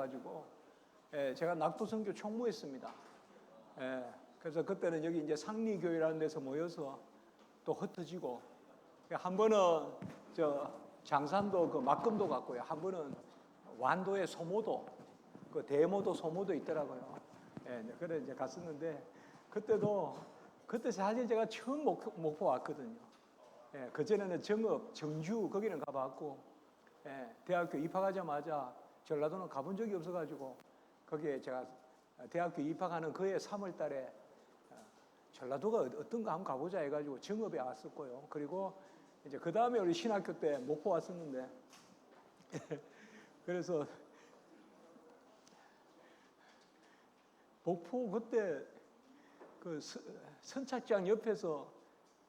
있어가지고 제가 낙도선교 총무했습니다. 그래서 그때는 여기 이제 상리교회라는 데서 모여서 또 흩어지고, 한 번은 저 장산도 그 막금도 갔고요. 한 번은 완도의 소모도, 그 대모도 소모도 있더라고요. 그래 이제 갔었는데, 그때 사실 제가 처음 목포 왔거든요. 그전에는 정읍, 정주 거기는 가봤고, 대학교 입학하자마자 전라도는 가본 적이 없어가지고, 거기에 제가 대학교 입학하는 그해 3월 달에 전라도가 어떤가 한번 가보자 해가지고 정읍에 왔었고요. 그리고 이제 그 다음에 우리 신학교 때 목포 왔었는데, 그래서 목포 그때 그 선착장 옆에서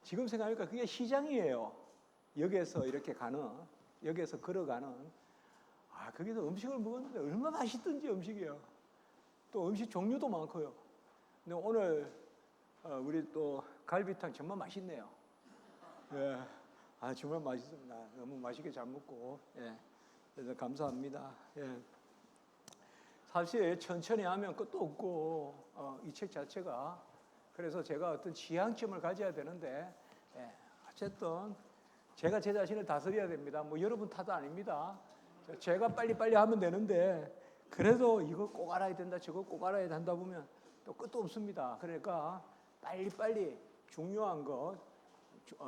지금 생각하니까 그게 시장이에요. 역에서 이렇게 가는, 역에서 걸어가는. 거기서 음식을 먹었는데 얼마나 맛있던지 음식이요. 또 음식 종류도 많고요. 근데 오늘 우리 또 갈비탕 정말 맛있네요. 정말 맛있습니다. 너무 맛있게 잘 먹고, 그래서 감사합니다. 사실 천천히 하면 끝도 없고, 이 책 자체가. 그래서 제가 어떤 지향점을 가져야 되는데, 어쨌든 제가 제 자신을 다스려야 됩니다. 뭐 여러분 탓도 아닙니다. 제가 빨리빨리 하면 되는데, 그래도 이거 꼭 알아야 된다, 저거 꼭 알아야 된다 보면 또 끝도 없습니다. 그러니까 빨리빨리 중요한 거,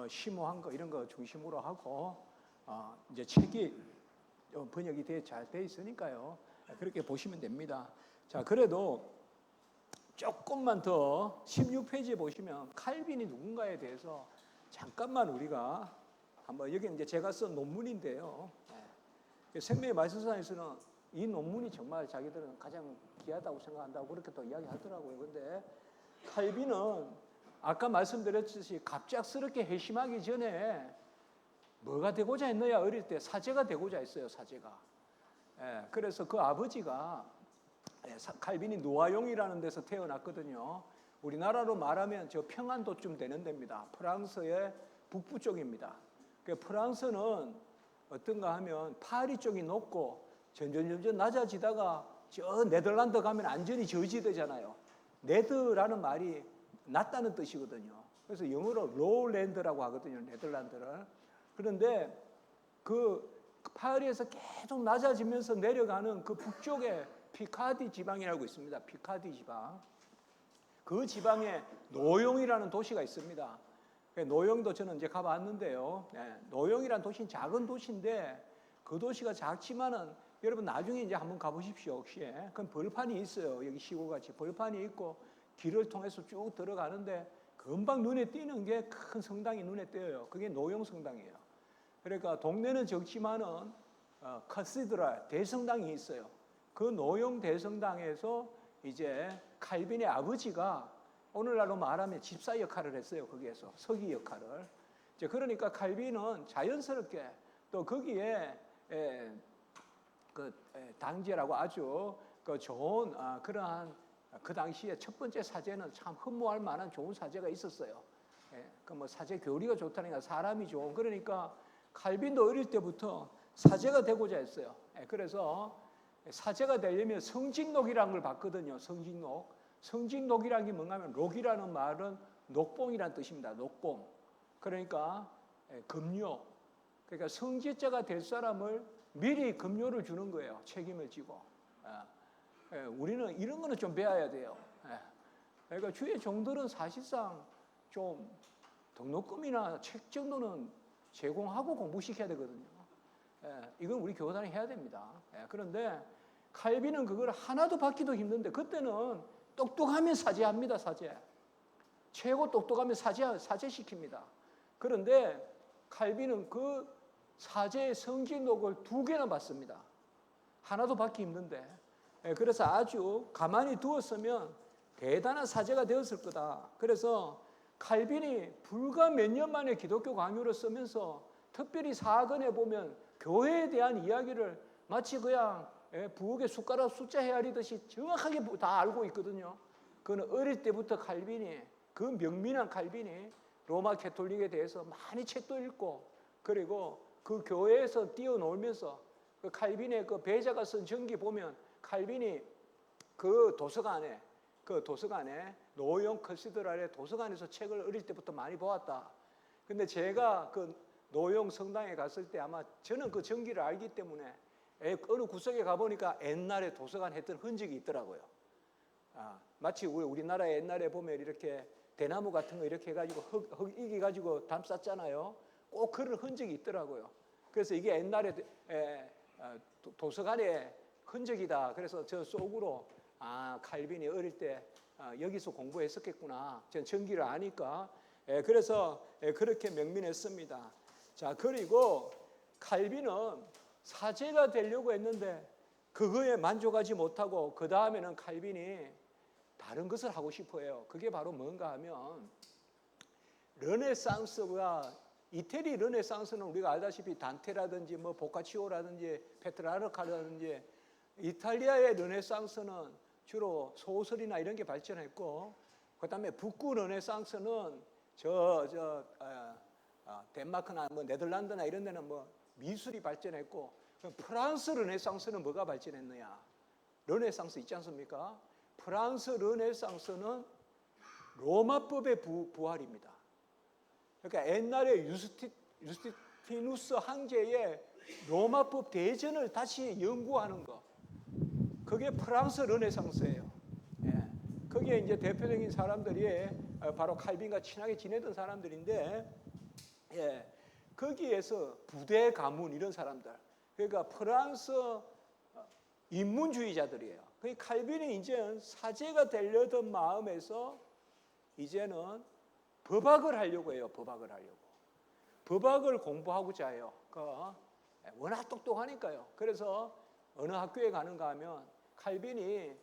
심오한 거 이런 거 중심으로 하고, 이제 책이 번역이 잘 돼 있으니까요. 그렇게 보시면 됩니다. 자, 그래도 조금만 더 16페이지에 보시면 칼빈이 누군가에 대해서 잠깐만 우리가 한번, 여기 이제 제가 쓴 논문인데요. 생명의 말씀상에서는 이 논문이 정말 자기들은 가장 귀하다고 생각한다고 그렇게 또 이야기하더라고요. 그런데 칼빈은 아까 말씀드렸듯이 갑작스럽게 회심하기 전에 뭐가 되고자 했느냐, 어릴 때 사제가 되고자 했어요. 사제가. 그래서 그 아버지가, 칼빈이 노아용이라는 데서 태어났거든요. 우리나라로 말하면 저 평안도쯤 되는 데입니다. 프랑스의 북부 쪽입니다. 프랑스는 어떤가 하면 파리 쪽이 높고 점점 낮아지다가 저 네덜란드 가면 완전히 저지대잖아요. 네드라는 말이 낮다는 뜻이거든요. 그래서 영어로 로우랜드라고 하거든요, 네덜란드를. 그런데 그 파리에서 계속 낮아지면서 내려가는 그 북쪽에 피카디 지방이라고 있습니다. 피카디 지방. 그 지방에 노용이라는 도시가 있습니다. 노용도 저는 이제 가봤는데요. 노용이라는 도시는 작은 도시인데, 그 도시가 작지만은 여러분 나중에 이제 한번 가보십시오. 혹시. 그럼 벌판이 있어요. 여기 시골같이 벌판이 있고 길을 통해서 쭉 들어가는데 금방 눈에 띄는 게 큰 성당이 눈에 띄어요. 그게 노용 성당이에요. 그러니까 동네는 적지만은 카시드랄 대성당이 있어요. 그 노용 대성당에서 이제 칼빈의 아버지가 오늘날로 말하면 집사 역할을 했어요. 거기에서 서기 역할을. 이제 그러니까 칼빈은 자연스럽게 또 거기에 당제라고 아주 좋은 그러한, 그 당시에 첫 번째 사제는 참 흠모할 만한 좋은 사제가 있었어요. 뭐 사제 교리가 좋다니까 사람이 좋은. 그러니까 칼빈도 어릴 때부터 사제가 되고자 했어요. 그래서 사제가 되려면 성직록이라는 걸 봤거든요. 성직록. 성직록이라는 게 뭔가 하면 록이라는 말은 녹봉이라는 뜻입니다. 녹봉. 그러니까 급료. 그러니까 성직자가 될 사람을 미리 급료를 주는 거예요. 책임을 지고. 우리는 이런 거는 좀 배워야 돼요. 그러니까 주의 종들은 사실상 좀 등록금이나 책 정도는 제공하고 공부시켜야 되거든요. 이건 우리 교단이 해야 됩니다. 그런데 칼빈은 그걸 하나도 받기도 힘든데, 그때는 똑똑하면 사제합니다. 사제. 최고 똑똑하면 사제시킵니다. 그런데 칼빈은 그 사제의 성직록을 2개나 받습니다. 하나도 받기 힘든데. 그래서 아주 가만히 두었으면 대단한 사제가 되었을 거다. 그래서 칼빈이 불과 몇 년 만에 기독교 강요를 쓰면서 특별히 사건에 보면 교회에 대한 이야기를 마치 그냥 부엌에 숟가락 숫자 헤아리듯이 정확하게 다 알고 있거든요. 그는 어릴 때부터 칼빈이, 그 명민한 칼빈이 로마 캐톨릭에 대해서 많이 책도 읽고, 그리고 그 교회에서 뛰어놀면서 그 칼빈의 그 배자가 쓴 전기 보면 칼빈이 그 도서관에 노용 커시드랄의 도서관에서 책을 어릴 때부터 많이 보았다. 근데 제가 그 노용 성당에 갔을 때 아마 저는 그 전기를 알기 때문에 어느 구석에 가보니까 옛날에 도서관 했던 흔적이 있더라고요. 마치 우리나라에 옛날에 보면 이렇게 대나무 같은 거 이렇게 해가지고 흙 이기 가지고 담쌌잖아요. 꼭 그런 흔적이 있더라고요. 그래서 이게 옛날에 도서관의 흔적이다. 그래서 저 속으로 칼빈이 어릴 때 여기서 공부했었겠구나. 전 전기를 아니까. 그래서 그렇게 명민했습니다. 자, 그리고 칼빈은 사제가 되려고 했는데 그거에 만족하지 못하고 그 다음에는 칼빈이 다른 것을 하고 싶어해요. 그게 바로 뭔가 하면 르네상스가 이태리 르네상스는 우리가 알다시피 단테라든지 뭐 보카치오라든지 페트라르카라든지 이탈리아의 르네상스는 주로 소설이나 이런 게 발전했고 그다음에 북구 르네상스는 덴마크나 뭐 네덜란드나 이런 데는 뭐 미술이 발전했고 프랑스 르네상스는 뭐가 발전했느냐? 르네상스 있지 않습니까? 프랑스 르네상스는 로마법의 부활입니다. 그러니까 옛날에 유스티누스 황제의 로마법 대전을 다시 연구하는 거. 그게 프랑스 르네상스예요. 거기에 이제 대표적인 사람들이 바로 칼빈과 친하게 지내던 사람들인데, 거기에서 부대 가문 이런 사람들. 그러니까 프랑스 인문주의자들이에요. 그 칼빈이 이제 사제가 되려던 마음에서 이제는 법학을 하려고 해요. 법학을 공부하고자 해요. 워낙 똑똑하니까요. 그래서 어느 학교에 가는가 하면 칼빈이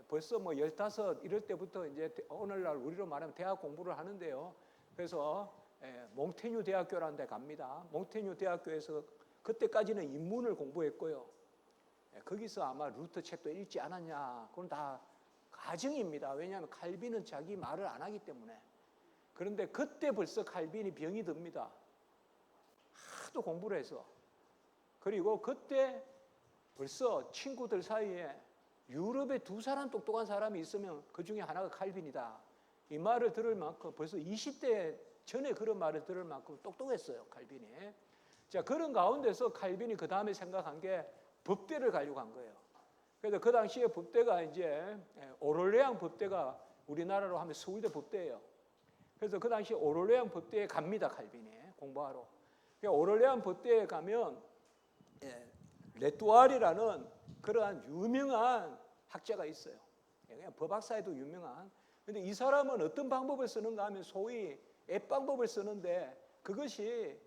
벌써 뭐 15 이럴 때부터 이제 오늘날 우리로 말하면 대학 공부를 하는데요. 그래서 몽테뉴 대학교라는 데 갑니다. 몽테뉴 대학교에서 그때까지는 인문을 공부했고요. 거기서 아마 루터 책도 읽지 않았냐. 그건 다 가정입니다. 왜냐하면 칼빈은 자기 말을 안 하기 때문에. 그런데 그때 벌써 칼빈이 병이 듭니다. 하도 공부를 해서. 그리고 그때 벌써 친구들 사이에 유럽에 2 똑똑한 사람이 있으면 그 중에 하나가 칼빈이다. 이 말을 들을 만큼 벌써 20대 전에 그런 말을 들을 만큼 똑똑했어요. 칼빈이. 자, 그런 가운데서 칼빈이 그 다음에 생각한 게 법대를 가려고 한 거예요. 그래서 그 당시에 법대가 이제 오를레앙 법대가 우리나라로 하면 서울대 법대예요. 그래서 그 당시 오를레앙 법대에 갑니다. 칼빈이 공부하러. 오를레앙 법대에 가면 레뚜알이라는 그러한 유명한 학자가 있어요. 그냥 법학사에도 유명한. 그런데 이 사람은 어떤 방법을 쓰는가 하면 소위 앱방법을 쓰는데 그것이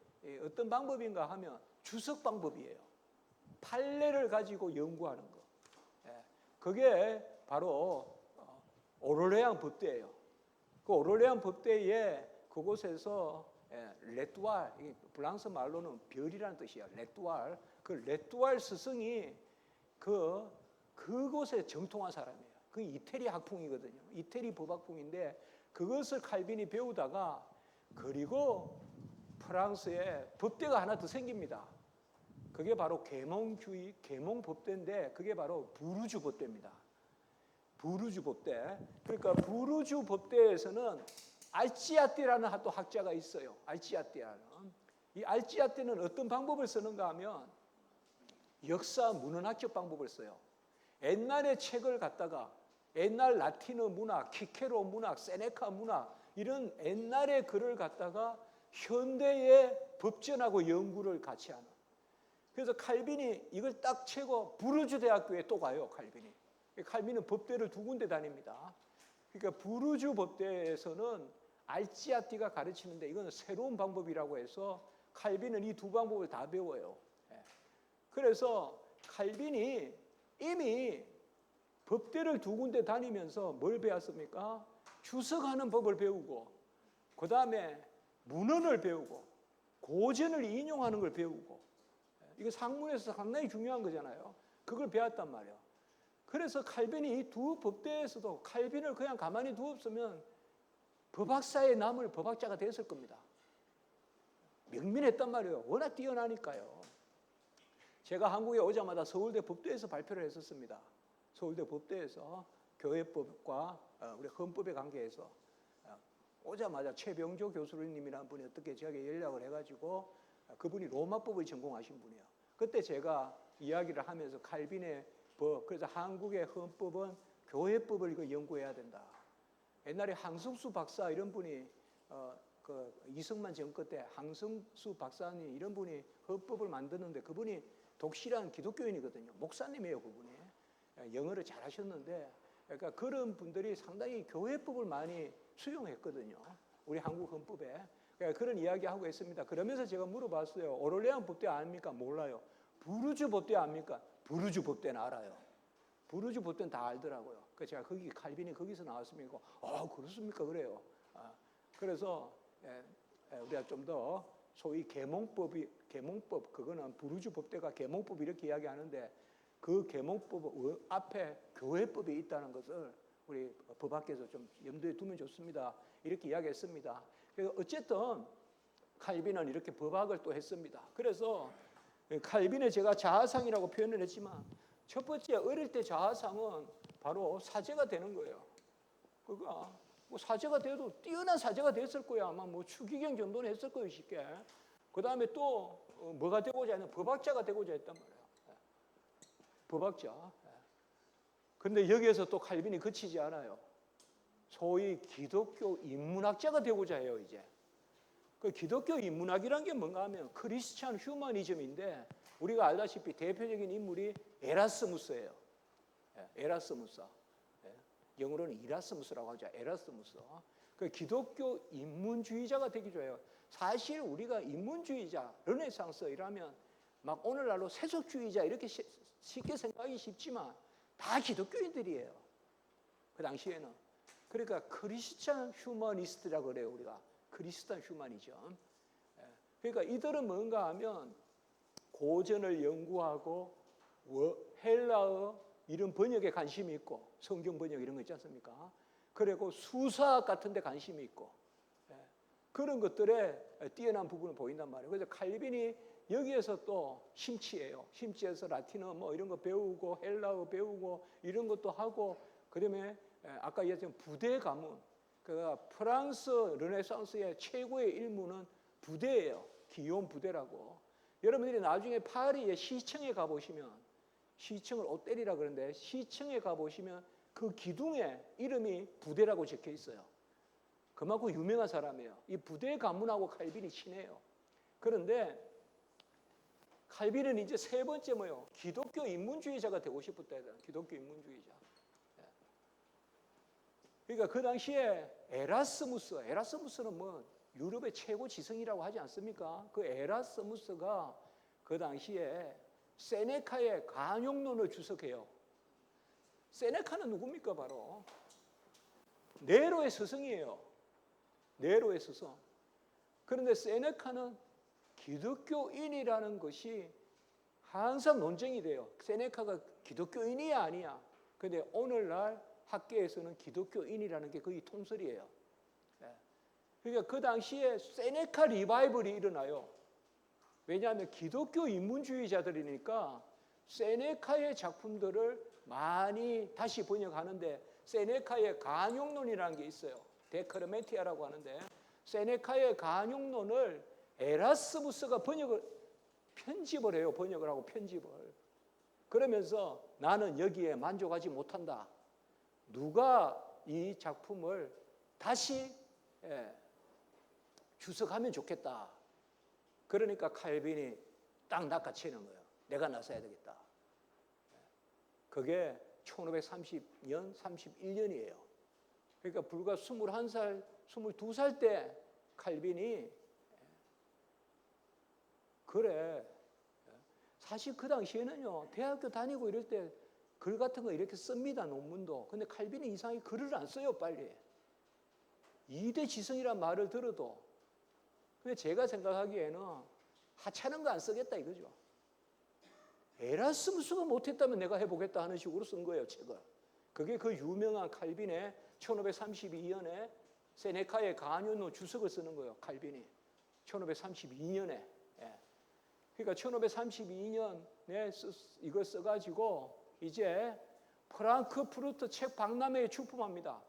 어떤 방법인가 하면 주석 방법이에요. 판례를 가지고 연구하는 거. 그게 바로 오를레앙 법대예요. 그 오를레앙 법대에 그곳에서 레뚜알, 프랑스 말로는 별이라는 뜻이야. 레뚜알. 그 레뚜알 스승이 그곳에 정통한 사람이에요. 그 이태리 학풍이거든요. 이태리 법학풍인데 그것을 칼빈이 배우다가 그리고 프랑스에 법대가 하나 더 생깁니다. 그게 바로 계몽주의, 계몽법대인데 그게 바로 부르주 법대입니다. 부르주 법대. 그러니까 부르주 법대에서는 알치아띠라는 또 학자가 있어요. 알치아띠라는. 이 알치아띠는 어떤 방법을 쓰는가 하면 역사 문헌학적 방법을 써요. 옛날의 책을 갖다가 옛날 라틴어 문학, 키케로 문학, 세네카 문학 이런 옛날의 글을 갖다가 현대의 법전하고 연구를 같이 하는. 그래서 칼빈이 이걸 딱 채고 부르주 대학교에 또 가요. 칼빈은 법대를 2군데 다닙니다. 그러니까 부르주 법대에서는 알치아띠가 가르치는데 이건 새로운 방법이라고 해서 칼빈은 이 2 방법을 다 배워요. 그래서 칼빈이 이미 법대를 2군데 다니면서 뭘 배웠습니까? 주석하는 법을 배우고 그 다음에 문헌을 배우고 고전을 인용하는 걸 배우고 이거 상문에서 상당히 중요한 거잖아요. 그걸 배웠단 말이에요. 그래서 칼빈이 이 2 법대에서도 칼빈을 그냥 가만히 두었으면 법학사에 남을 법학자가 됐을 겁니다. 명민했단 말이에요. 워낙 뛰어나니까요. 제가 한국에 오자마자 서울대 법대에서 발표를 했었습니다. 서울대 법대에서 교회법과 우리 헌법의 관계에서 오자마자 최병조 교수님이라는 분이 어떻게 저에게 연락을 해가지고 그분이 로마법을 전공하신 분이에요. 그때 제가 이야기를 하면서 칼빈의 법, 그래서 한국의 헌법은 교회법을 이거 연구해야 된다. 옛날에 항승수 박사 이런 분이 그 이승만 정권 때 항승수 박사님 이런 분이 헌법을 만드는데 그분이 독실한 기독교인이거든요. 목사님이에요, 그분이. 영어를 잘하셨는데, 그러니까 그런 분들이 상당히 교회법을 많이 수용했거든요. 우리 한국 헌법에. 그러니까 그런 이야기하고 있습니다. 그러면서 제가 물어봤어요. 오를레안 법대 아닙니까? 몰라요. 부르주 법대 아닙니까? 부르주 법대는 알아요. 부르주 법대는 다 알더라고요. 그래서 제가 거기 칼빈이 거기서 나왔습니까? 그렇습니까? 그래요. 그래서 우리가 좀 더 소위 계몽법 그거는 부르주 법대가 계몽법 이렇게 이야기하는데 그 계몽법 앞에 교회법이 있다는 것을 우리 법학계에서 좀 염두에 두면 좋습니다. 이렇게 이야기했습니다. 그래서 어쨌든 칼빈은 이렇게 법학을 또 했습니다. 그래서 칼빈의 제가 자아상이라고 표현을 했지만 첫 번째 어릴 때 자아상은 바로 사제가 되는 거예요. 그가 뭐 사제가 돼도 뛰어난 사제가 됐을 거야. 아마 뭐 추기경 정도는 했을 거예요, 쉽게. 그 다음에 또 뭐가 되고자 했냐, 법학자가 되고자 했단 말이에요. 법학자. 그런데 여기에서 또 칼빈이 그치지 않아요. 소위 기독교 인문학자가 되고자 해요, 이제. 그 기독교 인문학이란 게 뭔가 하면 크리스찬 휴머니즘인데 우리가 알다시피 대표적인 인물이 에라스무스예요. 에라스무스. 영어로는 이라스무스라고 하죠. 에라스무스. 그 기독교 인문주의자가 되기 좋아요. 사실 우리가 인문주의자, 르네상스 이라면 막 오늘날로 세속주의자 이렇게 쉽게 생각하기 쉽지만 다 기독교인들이에요. 그 당시에는. 그러니까 크리스찬 휴머니스트라고 그래요, 우리가. 크리스찬 휴머니즘. 그러니까 이들은 뭔가 하면 고전을 연구하고 헬라어 이런 번역에 관심이 있고 성경 번역 이런 거 있지 않습니까? 그리고 수사학 같은 데 관심이 있고 그런 것들에 뛰어난 부분을 보인단 말이에요. 그래서 칼빈이 여기에서 또 심취해요. 심취해서 라틴어 뭐 이런 거 배우고 헬라어 배우고 이런 것도 하고 그다음에 아까 얘기했던 부대 가문. 그 프랑스 르네상스의 최고의 일문은 부대예요. 기욤 부대라고. 여러분들이 나중에 파리의 시청에 가보시면 시청을 오텔이라 그러는데 시청에 가보시면 그 기둥에 이름이 부대라고 적혀 있어요. 그만큼 유명한 사람이에요. 이 부대 가문하고 칼빈이 친해요. 그런데 칼빈은 이제 세 번째 뭐예요? 기독교 인문주의자가 되고 싶었다. 기독교 인문주의자. 그러니까 그 당시에 에라스무스는 뭐 유럽의 최고 지성이라고 하지 않습니까? 그 에라스무스가 그 당시에 세네카의 관용론을 주석해요. 세네카는 누굽니까? 바로 네로의 스승이에요. 네로의 스승. 그런데 세네카는 기독교인이라는 것이 항상 논쟁이 돼요. 세네카가 기독교인이야 아니야. 그런데 오늘날 학계에서는 기독교인이라는 게 거의 통설이에요. 그러니까 그 당시에 세네카 리바이벌이 일어나요. 왜냐하면 기독교 인문주의자들이니까 세네카의 작품들을 많이 다시 번역하는데 세네카의 간용론이라는 게 있어요. 데크르멘티아라고 하는데 세네카의 간용론을 에라스무스가 편집을 해요. 번역을 하고 편집을. 그러면서 나는 여기에 만족하지 못한다. 누가 이 작품을 다시 주석하면 좋겠다. 그러니까 칼빈이 딱 낚아채는 거예요. 내가 나서야 되겠다. 그게 1530년, 31년이에요. 그러니까 불과 21살, 22살 때 칼빈이 그래. 사실 그 당시에는요, 대학교 다니고 이럴 때 글 같은 거 이렇게 씁니다, 논문도. 근데 칼빈이 이상하게 글을 안 써요, 빨리. 2대 지성이란 말을 들어도. 근데 제가 생각하기에는 하찮은 거 안 쓰겠다 이거죠. 에라스무스가 못했다면 내가 해보겠다 하는 식으로 쓴 거예요, 책을. 그게 그 유명한 칼빈의 1532년에 세네카의 간용론 주석을 쓰는 거예요, 칼빈이. 1532년에. 그러니까 1532년 이걸 써가지고 이제 프랑크푸르트 책 박람회에 출품합니다.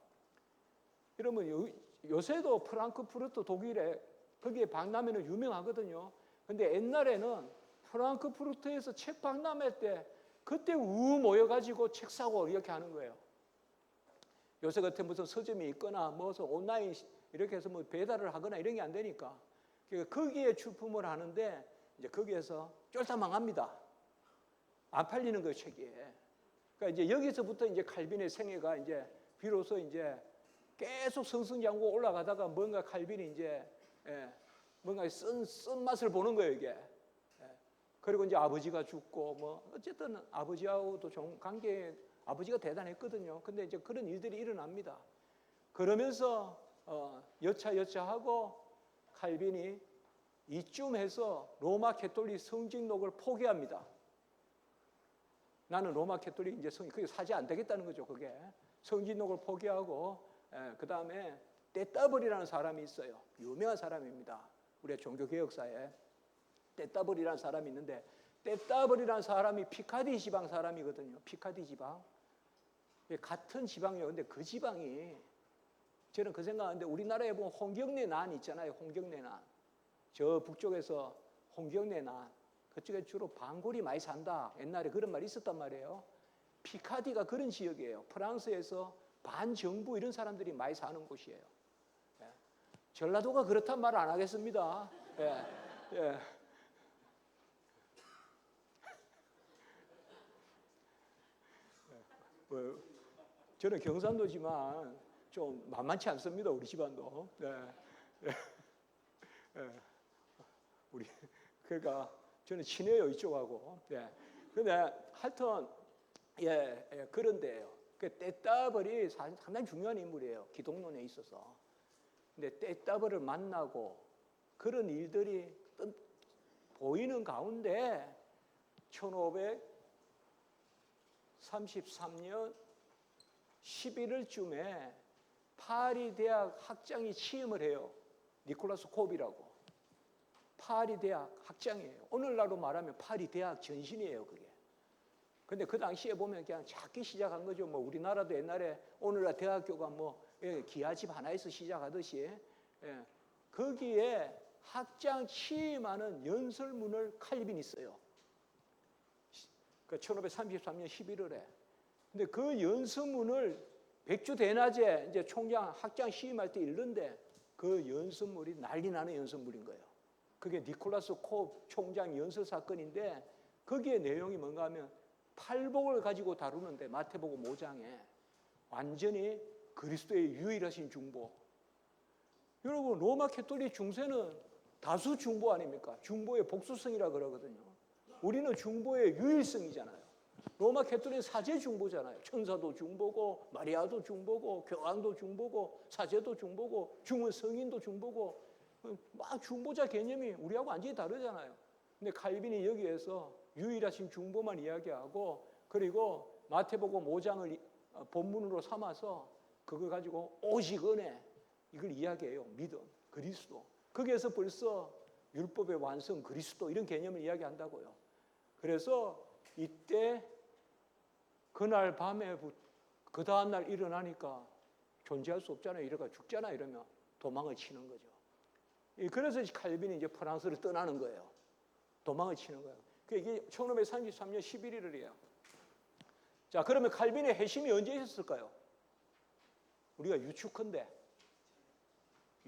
여러분 요새도 프랑크푸르트 독일에 거기에 박람회는 유명하거든요. 근데 옛날에는 프랑크푸르트에서 책 박람회 때 그때 모여가지고 책 사고 이렇게 하는 거예요. 요새 같은 무슨 서점이 있거나 무슨 온라인 이렇게 해서 뭐 배달을 하거나 이런 게 안 되니까 거기에 출품을 하는데 이제 거기에서 쫄딱 망합니다. 안 팔리는 거예요, 책이. 그러니까 이제 여기서부터 이제 칼빈의 생애가 이제 비로소 이제 계속 승승장구 올라가다가 뭔가 칼빈이 이제 뭔가 쓴 맛을 보는 거예요, 이게. 그리고 이제 아버지가 죽고 뭐 어쨌든 아버지하고도 좀 관계 아버지가 대단했거든요. 근데 이제 그런 일들이 일어납니다. 그러면서 여차하고 칼빈이 이쯤 해서 로마 캐톨릭 성직록을 포기합니다. 나는 로마 캐톨릭 이제 그게 사지 안 되겠다는 거죠. 그게 성직록을 포기하고 그 다음에 떼따블이라는 사람이 있어요. 유명한 사람입니다. 우리 종교개혁사에 떼따블이라는 사람이 있는데 떼따블이라는 사람이 피카디 지방 사람이거든요. 피카디 지방. 같은 지방이에요. 근데 그 지방이 저는 그 생각하는데 우리나라에 보면 홍경래 난 있잖아요. 홍경래 난. 저 북쪽에서 홍경래 난. 그쪽에 주로 방골이 많이 산다. 옛날에 그런 말이 있었단 말이에요. 피카디가 그런 지역이에요. 프랑스에서 반정부 이런 사람들이 많이 사는 곳이에요. 전라도가 그렇단 말을 안 하겠습니다. 저는 경상도지만 좀 만만치 않습니다. 우리 집안도. 우리 그러니까 저는 친해요 이쪽하고. 근데 하여튼 그런데요. 그 떼따블이 상당히 중요한 인물이에요. 기독론에 있어서. 근데 떼따블을 만나고 그런 일들이 보이는 가운데 1533년 11월쯤에 파리 대학 학장이 취임을 해요. 니콜라스 콥이라고. 파리 대학 학장이에요. 오늘날로 말하면 파리 대학 전신이에요, 그게. 근데 그 당시에 보면 그냥 작게 시작한 거죠. 뭐 우리나라도 옛날에 오늘날 대학교가 뭐 기아집 하나에서 시작하듯이 거기에 학장 취임하는 연설문을 칼빈이 써요. 그 1533년 11월에. 근데 그 연설문을 백주 대낮에 이제 총장 학장 취임할 때 읽는데 그 연설문이 난리 나는 연설문인 거예요. 그게 니콜라스 콥 총장 연설 사건인데 거기에 내용이 뭔가 하면 팔복을 가지고 다루는데 마태복음 5장에 완전히 그리스도의 유일하신 중보. 여러분 로마 캐톨릭 중세는 다수 중보 아닙니까? 중보의 복수성이라 그러거든요. 우리는 중보의 유일성이잖아요. 로마 캐톨릭은 사제 중보잖아요. 천사도 중보고 마리아도 중보고 교황도 중보고 사제도 중보고 중은 성인도 중보고 막 중보자 개념이 우리하고 완전히 다르잖아요. 근데 칼빈이 여기에서 유일하신 중보만 이야기하고 그리고 마태복음 5장을 본문으로 삼아서 그거 가지고 오직 은혜 이걸 이야기해요. 믿음, 그리스도. 거기에서 벌써 율법의 완성, 그리스도 이런 개념을 이야기한다고요. 그래서 이때 그날 밤에 그 다음날 일어나니까 존재할 수 없잖아요. 이러가 죽잖아 이러면 도망을 치는 거죠. 그래서 칼빈이 이제 프랑스를 떠나는 거예요. 도망을 치는 거예요. 이게 1533년 11월이에요. 자, 그러면 칼빈의 회심이 언제 있었을까요? 우리가 유축한데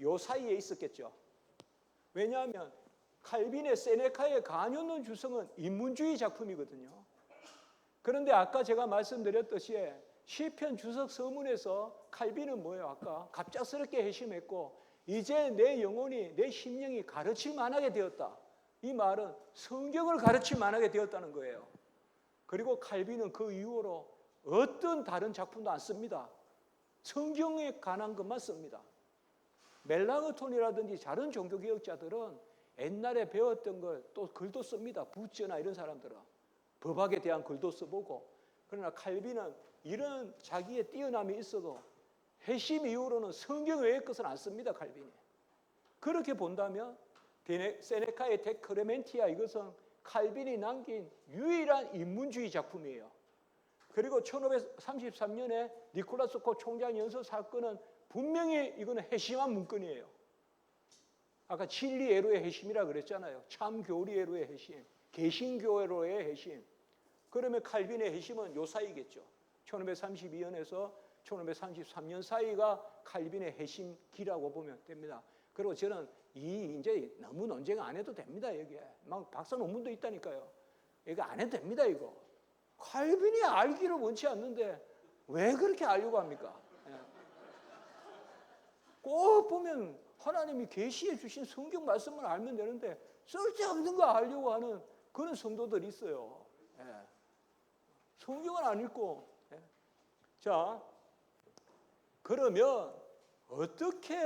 요 사이에 있었겠죠. 왜냐하면 칼빈의 세네카의 간요론 주성은 인문주의 작품이거든요. 그런데 아까 제가 말씀드렸듯이 시편 주석 서문에서 칼빈은 뭐예요? 아까 갑작스럽게 회심했고 이제 내 영혼이 내 심령이 가르칠 만하게 되었다. 이 말은 성경을 가르칠 만하게 되었다는 거예요. 그리고 칼빈은 그 이후로 어떤 다른 작품도 안 씁니다. 성경에 관한 것만 씁니다. 멜랑흐톤이라든지 다른 종교개혁자들은 옛날에 배웠던 걸 또 글도 씁니다. 부처나 이런 사람들은 법학에 대한 글도 써보고. 그러나 칼빈은 이런 자기의 뛰어남이 있어도 회심 이후로는 성경 외의 것은 안 씁니다. 칼빈이. 그렇게 본다면 세네카의 데 크레멘티아 이것은 칼빈이 남긴 유일한 인문주의 작품이에요. 그리고 1533년에 니콜라스 코 총장 연설 사건은 분명히 이거는 해심한 문건이에요. 아까 진리애로의 해심이라 그랬잖아요. 참 교리애로의 해심, 개신교애로의 해심. 그러면 칼빈의 해심은 요 사이겠죠. 1532년에서 1533년 사이가 칼빈의 해심기라고 보면 됩니다. 그리고 저는 이제 너무 논쟁 안 해도 됩니다. 여기에 막 박사 논문도 있다니까요. 이거 안 해도 됩니다. 이거 칼빈이 알기를 원치 않는데 왜 그렇게 알려고 합니까? 꼭 보면 하나님이 계시해 주신 성경 말씀을 알면 되는데 쓸데없는 거 알려고 하는 그런 성도들이 있어요. 성경을 안 읽고. 자, 그러면 어떻게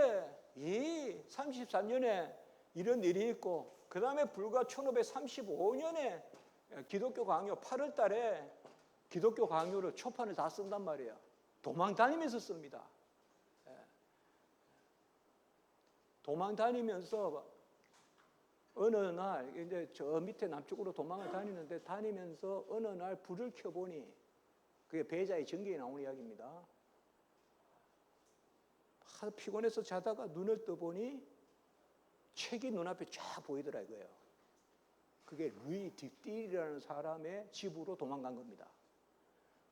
이 33년에 이런 일이 있고 그 다음에 불과 1535년에 기독교 강요 8월 달에 기독교 강요를 초판을 다 쓴단 말이에요. 도망 다니면서 씁니다. 도망 다니면서 어느 날 이제 저 밑에 남쪽으로 도망을 다니면서 어느 날 불을 켜보니 그게 배자의 전기에 나오는 이야기입니다. 피곤해서 자다가 눈을 떠보니 책이 눈앞에 쫙 보이더라 이거예요. 그게 루이 디띠리라는 사람의 집으로 도망간 겁니다.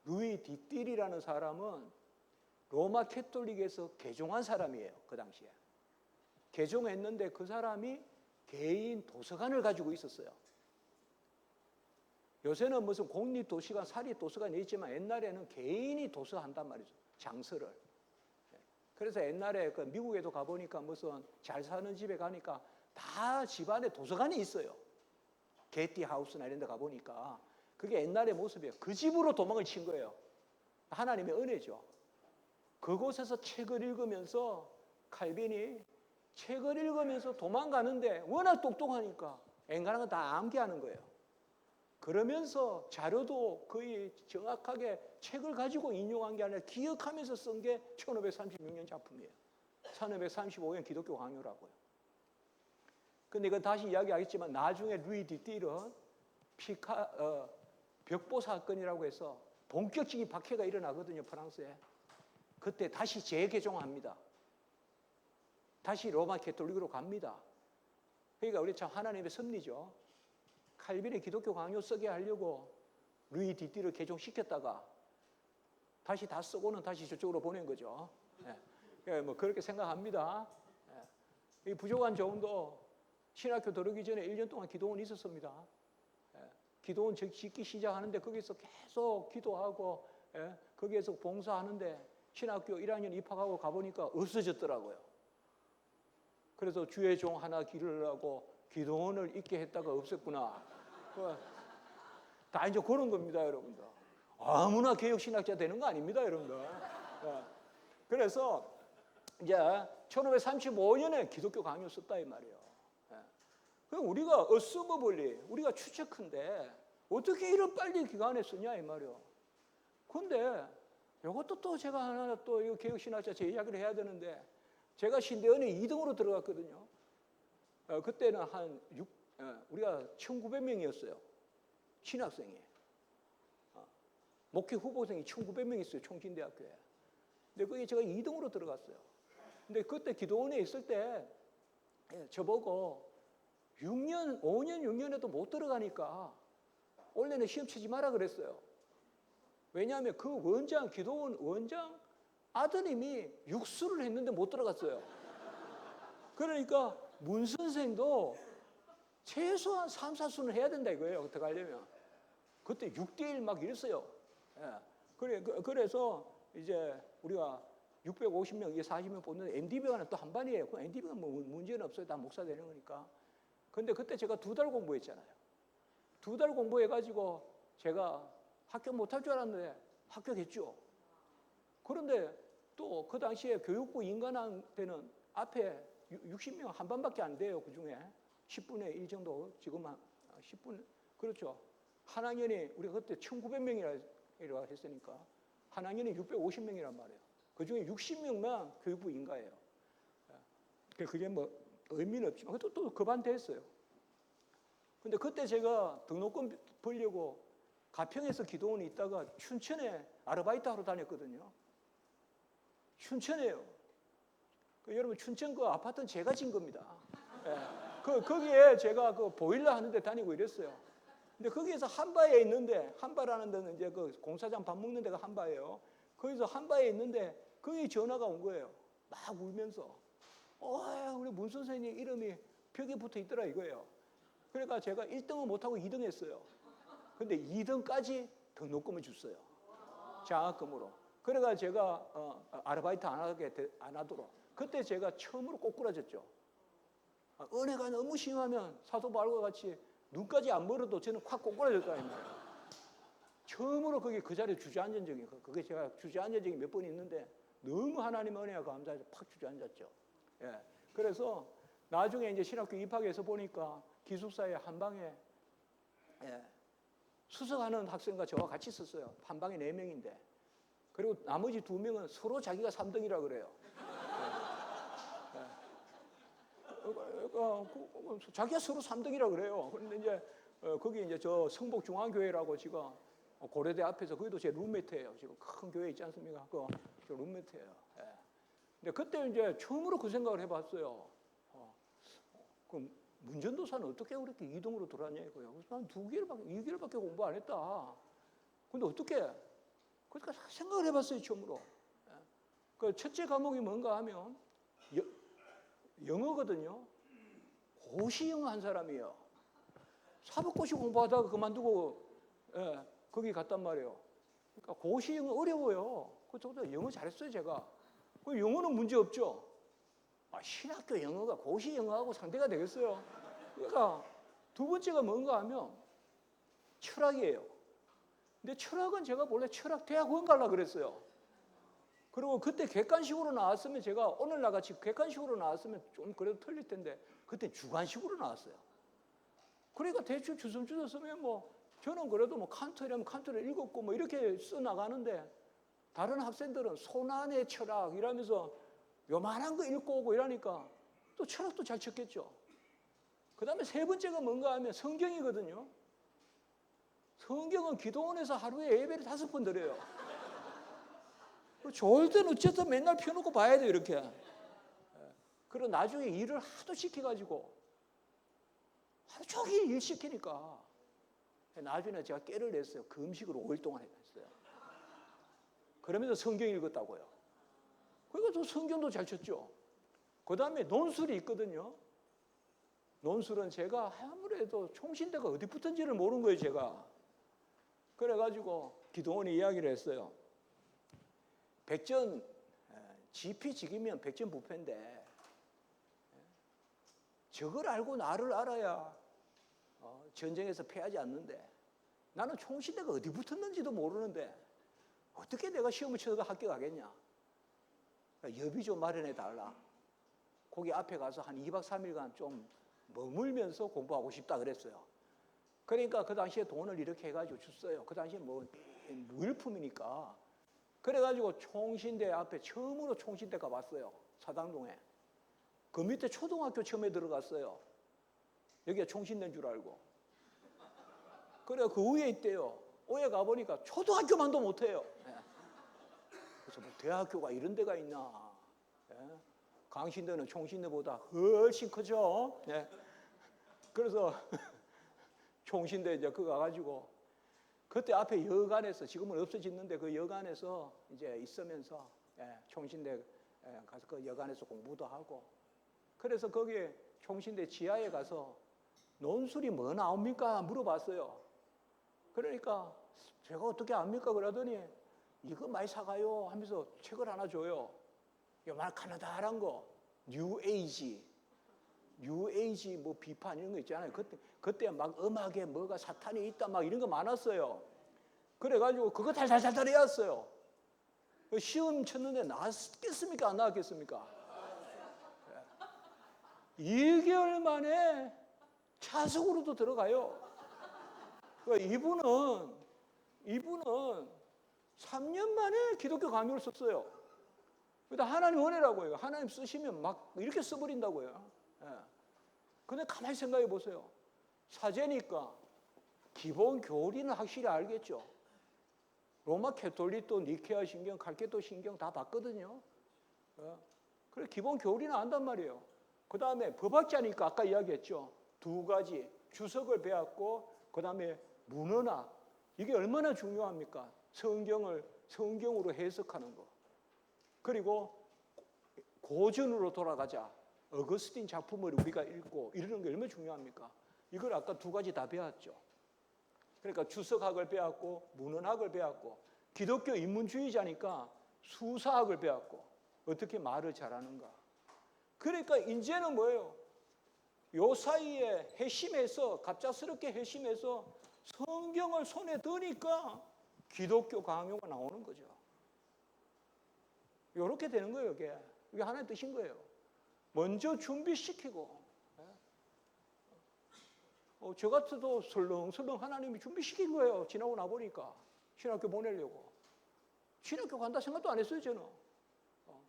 루이 디띠리라는 사람은 로마 캐톨릭에서 개종한 사람이에요. 그 당시에. 개종했는데 그 사람이 개인 도서관을 가지고 있었어요. 요새는 무슨 공립도서관, 사립도서관이 있지만 옛날에는 개인이 도서한단 말이죠. 장서를. 그래서 옛날에 그 미국에도 가보니까 무슨 잘 사는 집에 가니까 다 집안에 도서관이 있어요. 게티 하우스나 이런 데 가보니까 그게 옛날의 모습이에요. 그 집으로 도망을 친 거예요. 하나님의 은혜죠. 그곳에서 책을 읽으면서 칼빈이 책을 읽으면서 도망가는데 워낙 똑똑하니까 앵간한 건 다 암기하는 거예요. 그러면서 자료도 거의 정확하게 책을 가지고 인용한 게 아니라 기억하면서 쓴 게 1536년 작품이에요. 1535년 기독교 강요라고요. 근데 이건 다시 이야기하겠지만 나중에 루이 디띠르는 벽보 사건이라고 해서 본격적인 박해가 일어나거든요. 프랑스에. 그때 다시 재개종합니다. 다시 로마 캐톨릭으로 갑니다. 그러니까 우리 참 하나님의 섭리죠. 칼빈의 기독교 강요 쓰게 하려고 루이 디띠를 개종시켰다가 다시 다 쓰고는 다시 저쪽으로 보낸 거죠. 뭐 그렇게 생각합니다. 이 부족한 조언도 신학교 들어오기 전에 1년 동안 기도원 있었습니다. 기도원 짓기 시작하는데 거기서 계속 기도하고 거기에서 봉사하는데 신학교 1학년 입학하고 가보니까 없어졌더라고요. 그래서 주의 종 하나 기르려고 기도원을 있게 했다가 없었구나. 다 이제 그런 겁니다, 여러분들. 아무나 개혁신학자 되는 거 아닙니다, 여러분들. 그래서 이제 1535년에 기독교 강요 썼다 이 말이에요. 그럼 우리가 어스머블리, 우리가 추측한데 어떻게 이런 빨리 기간에 쓰냐 이 말이에요. 그런데 이것도 또 제가 하나 또 이 개혁신학자 제 이야기를 해야 되는데 제가 신대원에 2등으로 들어갔거든요. 그때는 우리가 1900명이었어요. 신학생이. 목회 후보생이 1900명 있어요. 총신대학교에. 근데 거기 제가 2등으로 들어갔어요. 근데 그때 기도원에 있을 때 저보고 6년, 5년, 6년에도 못 들어가니까 원래는 시험 치지 마라 그랬어요. 왜냐하면 그 원장, 기도원 원장 아드님이 육수를 했는데 못 들어갔어요. 그러니까 문 선생도 최소한 3, 4수는 해야 된다 이거예요. 어떻게 하려면. 그때 6대1 막 이랬어요. 그래서 이제 우리가 650명, 이게 40명 뽑는데 MDB가는 또 한 반이에요. 그 MDB가 뭐 문제는 없어요. 다 목사 되는 거니까. 근데 그때 제가 2달 공부했잖아요. 2달 공부해가지고 제가 합격 못할 줄 알았는데 합격했죠. 그런데 또 그 당시에 교육부 인간한 때는 앞에 60명 한 반밖에 안 돼요. 그 중에 10분의 1 정도, 지금 한 10분, 그렇죠. 한 학년이 우리가 그때 1900명이라 했으니까 한 학년이 650명이란 말이에요. 그 중에 60명만 교육부 인가예요. 그게 뭐 의미는 없지만 또 그반대했어요. 근데 그때 제가 등록금 벌려고 가평에서 기도원에 있다가 춘천에 아르바이트 하러 다녔거든요. 춘천에요. 여러분 춘천 그 아파트는 제가 진 겁니다. 예. 거기에 제가 그 보일러 하는 데 다니고 이랬어요. 근데 거기에서 한바에 있는데, 한바라는 데는 이제 그 공사장 밥 먹는 데가 한바예요. 거기서 한바에 있는데 거기 전화가 온 거예요. 막 울면서. 우리 문 선생님 이름이 벽에 붙어 있더라 이거예요. 그러니까 제가 1등은 못하고 2등 했어요. 근데 2등까지 등록금을 줬어요. 장학금으로. 그래가 제가 아르바이트 안 하도록. 그때 제가 처음으로 꼬꾸라졌죠. 은혜가 너무 심하면 사도 바울과 같이 눈까지 안 멀어도 저는 확 꼬꾸라졌다 이 말이에요. 처음으로 거기 그 자리에 주저앉은 적이, 그게 제가 주저앉은 적이 몇 번 있는데 너무 하나님 은혜가 감사해서 팍 주저앉았죠. 예. 그래서 나중에 이제 신학교 입학해서 보니까 기숙사에 한 방에 수석하는 학생과 저와 같이 있었어요. 한 방에 4명인데. 그리고 나머지 2명은 서로 자기가 3등이라 그래요. 자기가 서로 3등이라 그래요. 그런데 이제 거기 이제 저 성복중앙교회라고 지금 고려대 앞에서 거기도 제 룸메이트예요. 지금 큰 교회 있지 않습니까? 저 룸메이트예요. 예. 근데 그때 이제 처음으로 그 생각을 해봤어요. 그럼 문전도사는 어떻게 그렇게 2등으로 들어왔냐 이거예요. 그래서 난 2개월밖에 공부 안 했다. 근데 어떻게? 그러니까 생각을 해봤어요 처음으로. 예. 그 첫째 과목이 뭔가 하면 영어거든요. 고시 영어 한 사람이에요. 사법고시 공부하다가 그만두고 거기 갔단 말이에요. 그러니까 고시 영어 어려워요. 그래서 영어 잘했어요 제가. 그 영어는 문제 없죠. 신학교 영어가 고시 영어하고 상대가 되겠어요. 그러니까 두 번째가 뭔가 하면 철학이에요. 근데 철학은 제가 원래 철학 대학원 가려고 그랬어요. 그리고 그때 객관식으로 나왔으면 제가 오늘날 같이 객관식으로 나왔으면 좀 그래도 틀릴 텐데 그때 주관식으로 나왔어요. 그러니까 대충 주섬주섬 쓰면 뭐 저는 그래도 뭐 칸트라면 칸트를 읽었고 뭐 이렇게 써 나가는데 다른 학생들은 손안의 철학 이러면서 요만한 거 읽고 오고 이러니까 또 철학도 잘 쳤겠죠. 그 다음에 세 번째가 뭔가 하면 성경이거든요. 성경은 기도원에서 하루에 예배를 5번 드려요. 좋을 때는 어쨌든 맨날 펴놓고 봐야 돼요 이렇게. 그리고 나중에 일을 하도 시켜가지고 하루 종일 일 시키니까 나중에 제가 깨를 냈어요. 금식으로 5일 동안 했어요. 그러면서 성경 읽었다고요. 그러니까 또 성경도 잘 쳤죠. 그 다음에 논술이 있거든요. 논술은 제가 아무래도 총신대가 어디 붙은지를 모르는 거예요 제가. 그래가지고 기도원이 이야기를 했어요. 백전 지피지기면 백전부패인데 저걸 알고 나를 알아야 전쟁에서 패하지 않는데 나는 총신대가 어디 붙었는지도 모르는데 어떻게 내가 시험을 쳐서 학교 가겠냐. 여비 좀 마련해 달라. 거기 앞에 가서 한 2박 3일간 좀 머물면서 공부하고 싶다 그랬어요. 그러니까 그 당시에 돈을 이렇게 해가지고 줬어요. 그 당시에 뭐 무일품이니까. 그래가지고 총신대 앞에 처음으로 총신대가 왔어요. 사당동에. 그 밑에 초등학교 처음에 들어갔어요. 여기가 총신대인 줄 알고. 그래 그 위에 있대요. 위에 가보니까 초등학교만도 못해요. 그래서 뭐 대학교가 이런 데가 있나. 강신대는 총신대보다 훨씬 크죠. 그래서 총신대 이제 그 가가지고 그때 앞에 여관에서 지금은 없어졌는데 그 여관에서 이제 있으면서 총신대 가서 그 여관에서 공부도 하고 그래서 거기 총신대 지하에 가서 논술이 뭐 나옵니까 물어봤어요. 그러니까 제가 어떻게 압니까 그러더니 이거 많이 사가요 하면서 책을 하나 줘요. 요만 가느다란 거 뉴에이지 뭐 비판 이런 거 있잖아요. 그때 막 음악에 뭐가 사탄이 있다 막 이런 거 많았어요. 그래가지고 그거 달달달달 외웠어요. 시험 쳤는데 나왔겠습니까? 안 나왔겠습니까? 2개월 만에 차석으로도 들어가요. 이분은 3년 만에 기독교 강요를 썼어요. 그러니까 하나님 은혜라고요. 하나님 쓰시면 막 이렇게 써버린다고요. 근데 가만히 생각해 보세요. 사제니까 기본 교리는 확실히 알겠죠. 로마 캐톨릭도 니케아 신경, 칼케도 신경 다 봤거든요. 그래 기본 교리는 안단 말이에요. 그 다음에 법학자니까 아까 이야기했죠. 두 가지 주석을 배웠고 그 다음에 문헌학. 이게 얼마나 중요합니까? 성경을 성경으로 해석하는 거. 그리고 고전으로 돌아가자. 어거스틴 작품을 우리가 읽고 이러는 게 얼마나 중요합니까? 이걸 아까 두 가지 다 배웠죠. 그러니까 주석학을 배웠고 문헌학을 배웠고 기독교 인문주의자니까 수사학을 배웠고 어떻게 말을 잘하는가. 그러니까 이제는 뭐예요? 요 사이에 회심해서 갑작스럽게 회심해서 성경을 손에 드니까 기독교 강요가 나오는 거죠. 이렇게 되는 거예요. 이게 하나의 뜻인 거예요. 먼저 준비시키고 저 같아도 설렁설렁 하나님이 준비시킨 거예요. 지나고 나보니까 신학교 보내려고. 신학교 간다 생각도 안 했어요. 저는.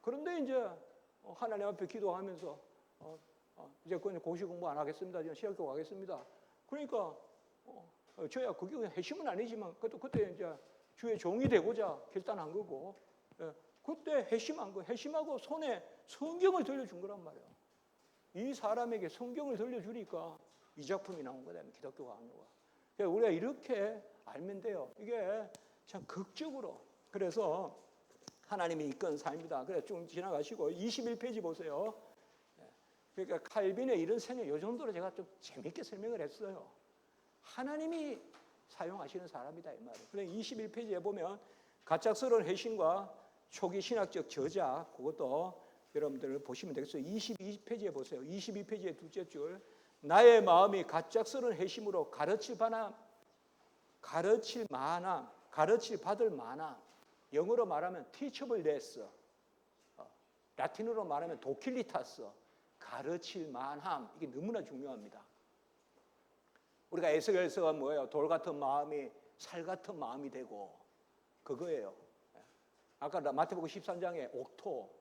그런데 이제 하나님 앞에 기도하면서 이제 고시 공부 안 하겠습니다. 저는 신학교 가겠습니다. 그러니까 저야 그게 핵심은 아니지만 그때 이제 주의 종이 되고자 결단한 거고 그때 핵심한 거 핵심하고 손에 성경을 들려준 거란 말이에요. 이 사람에게 성경을 들려주니까 이 작품이 나온 거다. 기독교 강요가. 그러니까 우리가 이렇게 알면 돼요. 이게 참 극적으로. 그래서 하나님이 이끈 삶이다. 그래 좀 지나가시고 21페이지 보세요. 그러니까 칼빈의 이런 생애 이 정도로 제가 좀 재밌게 설명을 했어요. 하나님이 사용하시는 사람이다 이 말이에요. 그래 21페이지에 보면 가짜스러운 회심과 초기 신학적 저자 그것도 여러분들 보시면 되겠어요. 22페이지에 보세요. 22페이지의 둘째 줄. 나의 마음이 갑작스러운 회심으로 가르칠 받을 만함. 영어로 말하면 teachableness, 라틴어로 말하면 도킬리타스, 가르칠 만함. 이게 너무나 중요합니다. 우리가 에스겔서가 뭐예요? 돌 같은 마음이 살 같은 마음이 되고 그거예요. 아까 마태복음 13장에 옥토,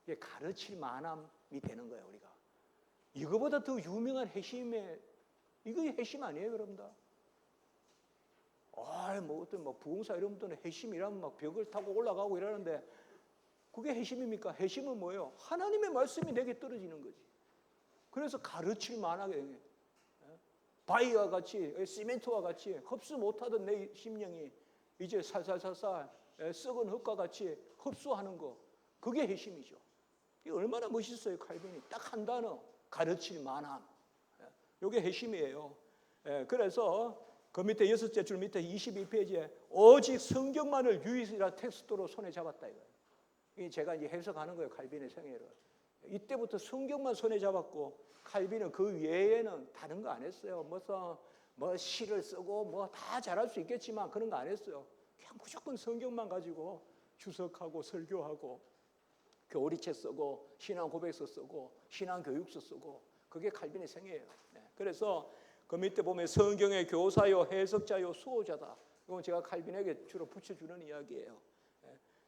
이게 가르칠 만함이 되는 거예요. 우리가. 이거보다 더 유명한 회심의 이거 회심 아니에요, 여러분들? 뭐 어떤 부흥사 이런 분들은 회심이라면 막 벽을 타고 올라가고 이러는데 그게 회심입니까? 회심은 뭐예요? 하나님의 말씀이 내게 떨어지는 거지. 그래서 가르칠 만하게 바위와 같이 시멘트와 같이 흡수 못하던 내 심령이 이제 살살살살 썩은 흙과 같이 흡수하는 거 그게 회심이죠. 이게 얼마나 멋있어요. 칼빈이 딱 한 단어 가르칠 만함. 이게 회심이에요. 그래서 그 밑에 여섯째 줄 밑에 22페이지에 오직 성경만을 유일한 텍스트로 손에 잡았다 이거예요. 제가 이제 해석하는 거예요. 칼빈의 생애를. 이때부터 성경만 손에 잡았고 칼빈은 그 외에는 다른 거 안 했어요. 뭐 시를 쓰고 뭐 다 잘할 수 있겠지만 그런 거 안 했어요. 그냥 무조건 성경만 가지고 주석하고 설교하고 교리책 쓰고 신앙 고백서 쓰고 신앙 교육서 쓰고 그게 칼빈의 생애예요. 그래서 그 밑에 보면 성경의 교사요 해석자요 수호자다. 이건 제가 칼빈에게 주로 붙여주는 이야기예요.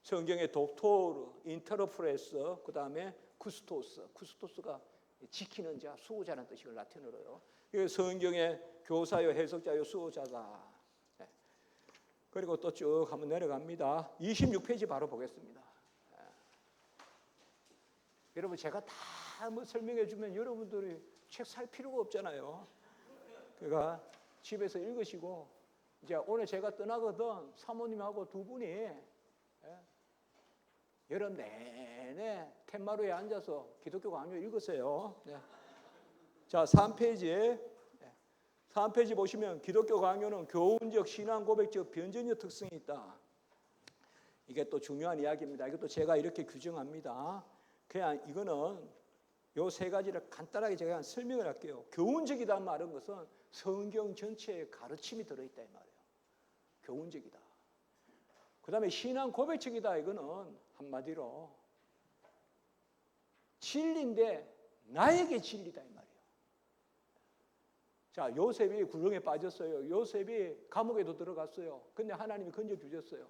성경의 독토르, 인터프레스, 그 다음에 쿠스토스. 쿠스토스가 지키는 자, 수호자라는 뜻이에요. 라틴어로요. 성경의 교사요 해석자요 수호자다. 그리고 또 쭉 한번 내려갑니다. 26페이지 바로 보겠습니다. 여러분 제가 다 뭐 설명해 주면 여러분들이 책 살 필요가 없잖아요. 그러니까 집에서 읽으시고 이제 오늘 제가 떠나거든 사모님하고 두 분이 여름 내내 텐마루에 앉아서 기독교 강요 읽으세요. 자 3페이지 보시면 기독교 강요는 교훈적 신앙 고백적 변전적 특성이 있다. 이게 또 중요한 이야기입니다. 이것도 제가 이렇게 규정합니다. 그냥 이거는 요 세 가지를 간단하게 제가 설명을 할게요. 교훈적이다는 말은 것은 성경 전체에 가르침이 들어있다 이 말이에요. 교훈적이다. 그 다음에 신앙 고백적이다 이거는 한마디로 진리인데 나에게 진리다 이 말이에요. 자 요셉이 구렁에 빠졌어요. 요셉이 감옥에도 들어갔어요. 근데 하나님이 건져주셨어요.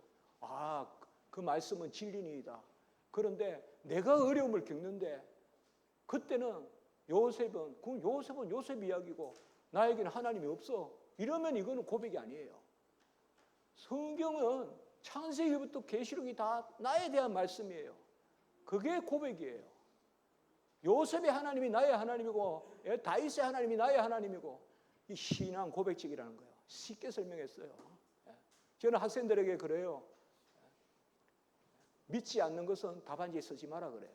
그 말씀은 진리니이다. 그런데 내가 어려움을 겪는데 그때는 요셉은 요셉 이야기고 나에게는 하나님이 없어. 이러면 이거는 고백이 아니에요. 성경은 창세기부터 계시록이 다 나에 대한 말씀이에요. 그게 고백이에요. 요셉의 하나님이 나의 하나님이고 다윗의 하나님이 나의 하나님이고, 이 신앙 고백적이라는 거예요. 쉽게 설명했어요. 저는 학생들에게 그래요. 믿지 않는 것은 답안지에 쓰지 마라 그래요.